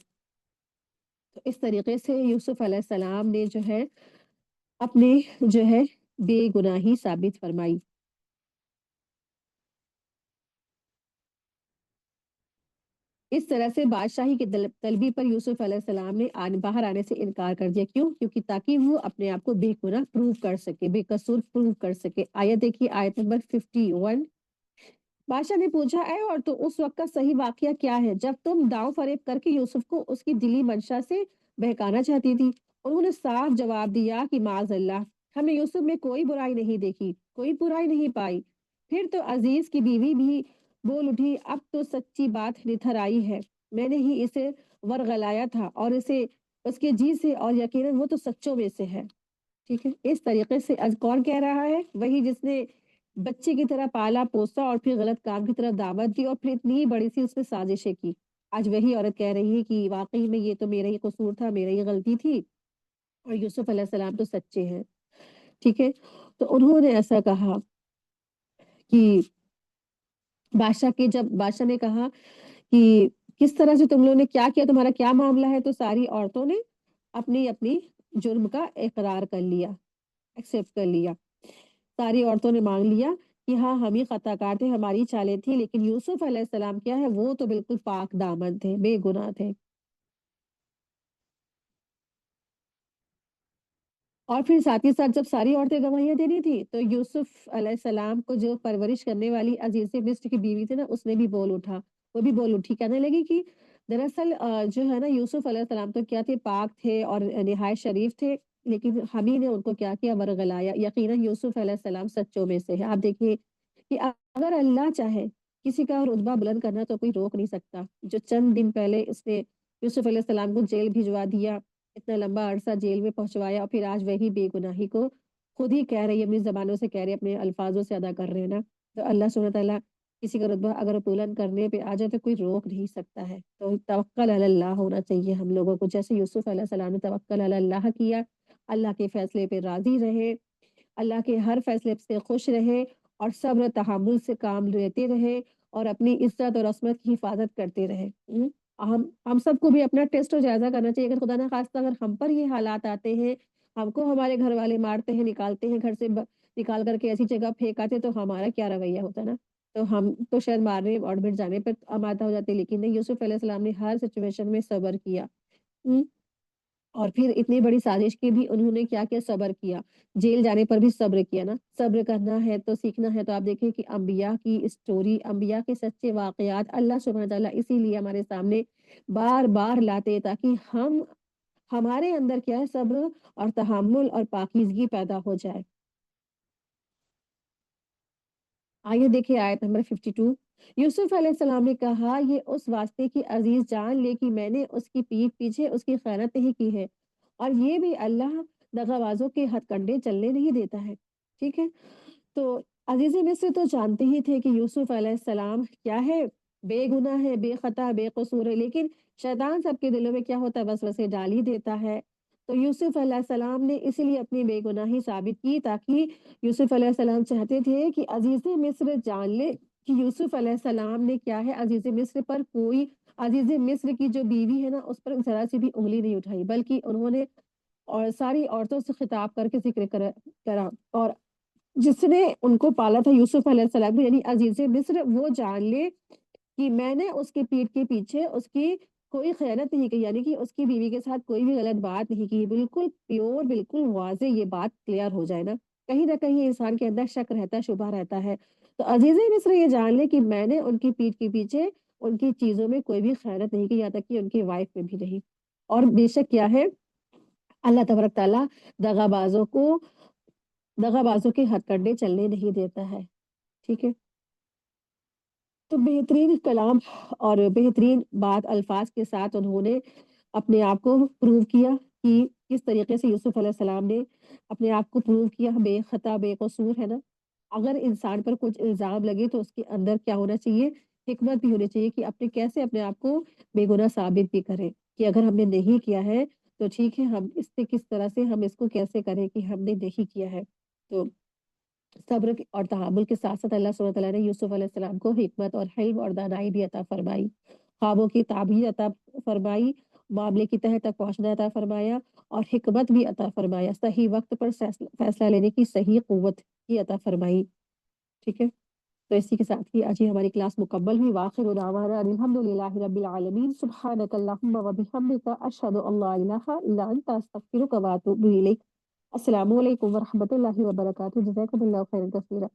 तो इस तरीके से यूसुफ अलैहिस्सलाम ने जो है अपने जो है बेगुनाही साबित फरमाई। इस तरह से बादशाही की तलबी पर यूसुफ अलैहिस्सलाम ने बाहर आने से इनकार कर दिया। क्यों? क्योंकि ताकि वो अपने आप को बेगुनाह प्रूव कर सके, बेकसूर प्रूव कर सके। आयत देखिए आयत नंबर 51। बादशाह ने पूछा, "ऐ और तो उस वक़्त का सही वाक़या क्या है, जब तुम दाँव-फ़रेब करके यूसुफ को उसकी दिली मंशा से बहकाना चाहती थी?" उन्होंने साफ जवाब दिया कि माज़अल्लाह, हमने यूसुफ में कोई बुराई नहीं देखी, कोई बुराई नहीं पाई। फिर तो अज़ीज़ की बीवी भी बोल उठी, "अब तो सच्ची बात निखर आई है। मैंने ही इसे वरगलाया था और इसे उसके जी से और यकीनन वो तो सच्चों में से है।" ठीक है? इस तरीके से कौन कह रहा है? वही जिसने बच्चे की तरह पाला-पोसा और फिर गलत काम की तरफ दावत दी और फिर इतनी बड़ी-सी उसने साजिशें की। आज वही औरत कह रही है कि वाक़ई में ये तो मेरा ही कसूर था, मेरी ही गलती थी और यूसुफ अलैहिस्सलाम तो सच्चे हैं। ठीक है? तो उन्होंने ऐसा कहा कि बादशाह ने कहा कि किस तरह से तुम लोगों ने क्या किया? तुम्हारा क्या मामला है? तो सारी औरतों ने अपनी-अपनी जुर्म का इकरार कर लिया, एक्सेप्ट कर लिया। सारी औरतों ने माँग लिया कि हाँ, हम ही ख़ताकार थे, हमारी चालें थी, लेकिन यूसुफ अलैहिस्सलाम क्या है, वो तो बिल्कुल पाक दामन थे, बेगुनाह थे। और फिर साथ ही साथ जब सारी औरतें गवाहियाँ दे रही थी, तो यूसुफ अलैहिस्सलाम को जो परवरिश करने वाली अज़ीज़े मिस्र की बीवी थी ना, उसने भी बोल उठा। वो भी बोल उठी, कहने लगी कि दरअसल जो है ना यूसुफ अलैहिस्सलाम तो क्या थे, पाक थे और निहायत शरीफ थे, लेकिन हम ही ने उनको क्या किया, वरगलाया। यकीनन यूसुफ अलैहिस्सलाम सच्चों में से है। आप देखिए कि अगर अल्लाह चाहे, किसी का रुतबा बुलंद करना तो कोई रोक नहीं सकता। जो चंद दिन पहले उसने यूसुफ अलैहिस्सलाम को जेल भिजवा दिया, इतना लंबा अरसा जेल में पहुँचवाया और फिर आज वही बेगुनाही को खुद ही कह रही है, अपनी ज़बानों से कह रही है, अपने अल्फाज़ों से अदा कर रहे हैं ना। तो अल्लाह सुब्हानहू तआला किसी का रुतबा अगर बुलंद करने पे आ जाए तो कोई रोक नहीं सकता है। तो तवक्कल अलल्लाह होना चाहिए हम लोगों को। जैसे यूसुफ अलैहिस्सलाम ने तवक्कल अलल्लाह किया, अल्लाह के फैसले पे राज़ी रहे, अल्लाह के हर फैसले से खुश रहे और सब्र तहम्मुल से काम लेते रहे और अपनी इज़्ज़त और असमत की हिफाज़त करते रहे। हम सबको भी अपना टेस्ट और जायज़ा करना चाहिए। अगर खुदा ना ख़ास्ता अगर हम पर ये हालात आते हैं, हमको हमारे घर वाले मारते हैं, निकालते हैं घर से निकाल कर के ऐसी जगह फेंक आते हैं, तो हमारा क्या रवैया होता ना? तो हम तो शायद मारने और मिट जाने पर आमादा हो जाते, लेकिन नहीं, यूसुफ अलैहिस्सलाम ने हर सिचुएशन में सब्र किया। हुँ? और फिर इतनी बड़ी साजिश की भी उन्होंने क्या किया, सब्र किया। जेल जाने पर भी सब्र किया ना। सब्र करना है तो सीखना है तो आप देखिए कि अंबिया की स्टोरी, अंबिया के सच्चे वाक़यात अल्लाह सुब्हानहू व तआला इसीलिए हमारे सामने बार-बार लाते हैं ताकि हमारे अंदर क्या है, सब्र और तहम्मुल और पाकीज़गी पैदा हो जाए। आइए देखिए आयत नंबर 52। यूसुफ अलैहिस्सलाम ने कहा, ये उस वास्ते की अजीज जान ले कि मैंने उसकी पीठ पीछे उसकी खैरत नहीं की है और ये भी अल्लाह दगाबाजों के हथकंडे चलने नहीं देता है। ठीक है? तो अजीज़े मिस्र तो जानते ही थे कि यूसुफ अलैहिस्सलाम क्या है, बेगुनाह है, बेखता, बेकसूर है, लेकिन शैतान सबके दिलों में क्या होता है, वसवसे डाल ही देता है। تو یوسف علیہ السلام نے اسی لیے اپنی بے گناہی ثابت کی، تاکہ یوسف علیہ السلام چاہتے تھے کہ عزیز مصر جان لے کہ یوسف علیہ السلام نے کیا ہے، عزیز مصر کی جو بیوی ہے نا، اس پر ذرا سی بھی انگلی نہیں اٹھائی، بلکہ انہوں نے اور ساری عورتوں سے خطاب کر کے ذکر کرا، اور جس نے ان کو پالا تھا یوسف علیہ السلام کو، یعنی عزیز مصر، وہ جان لے کہ میں نے اس کے پیٹھ کے پیچھے اس کی کوئی خیانت نہیں کی، یعنی کہ اس کی بیوی کے ساتھ کوئی بھی غلط بات نہیں کی، بالکل پیور، بالکل واضح یہ بات کلیئر ہو جائے نا، کہیں نہ کہیں انسان کے اندر شک رہتا ہے، شبہ رہتا ہے۔ تو عزیز مصر یہ جان لے کہ میں نے ان کی پیٹھ کے پیچھے ان کی چیزوں میں کوئی بھی خیانت نہیں کی، یہاں تک کہ ان کی وائف میں بھی نہیں۔ اور بے شک کیا ہے، اللہ تبارک تعالیٰ دغا بازوں کے ہتھ کنڈے چلنے نہیں دیتا ہے، ٹھیک ہے۔ تو بہترین کلام اور بہترین بات الفاظ کے ساتھ انہوں نے اپنے آپ کو پروو کیا کہ کس طریقے سے یوسف علیہ السلام نے اپنے آپ کو پروو کیا بے خطا بے قصور، ہے نا۔ اگر انسان پر کچھ الزام لگے تو اس کے اندر کیا ہونا چاہیے، حکمت بھی ہونی چاہیے کہ کیسے اپنے آپ کو بے گناہ ثابت بھی کرے، کہ اگر ہم نے نہیں کیا ہے تو ٹھیک ہے، ہم اس سے کس طرح سے ہم اس کو کیسے کریں کہ ہم نے نہیں کیا ہے۔ تو صبر اور تحمل کے ساتھ ساتھ اللہ سبحانہ وتعالیٰ نے یوسف علیہ السلام کو حکمت اور حلم اور دانائی بھی عطا فرمائی، خوابوں کی تعبیر عطا فرمائی، معاملے کی تہہ تک پہنچنا عطا فرمایا، اور حکمت بھی عطا فرمایا، صحیح وقت پر فیصلہ لینے کی صحیح قوت بھی عطا فرمائی، ٹھیک ہے۔ تو اسی کے ساتھ ہی آج ہی ہماری کلاس مکمل ہوئی، وآخر دعوانا ان الحمدللہ رب العالمین، سبحانک اللہم و بحمدک، اشہد ان لا الہ الا انت، استغفرک و اتوب الیک۔ السلام علیکم ورحمۃ اللہ وبرکاتہ، جزاکم اللہ خیرا کثیرا۔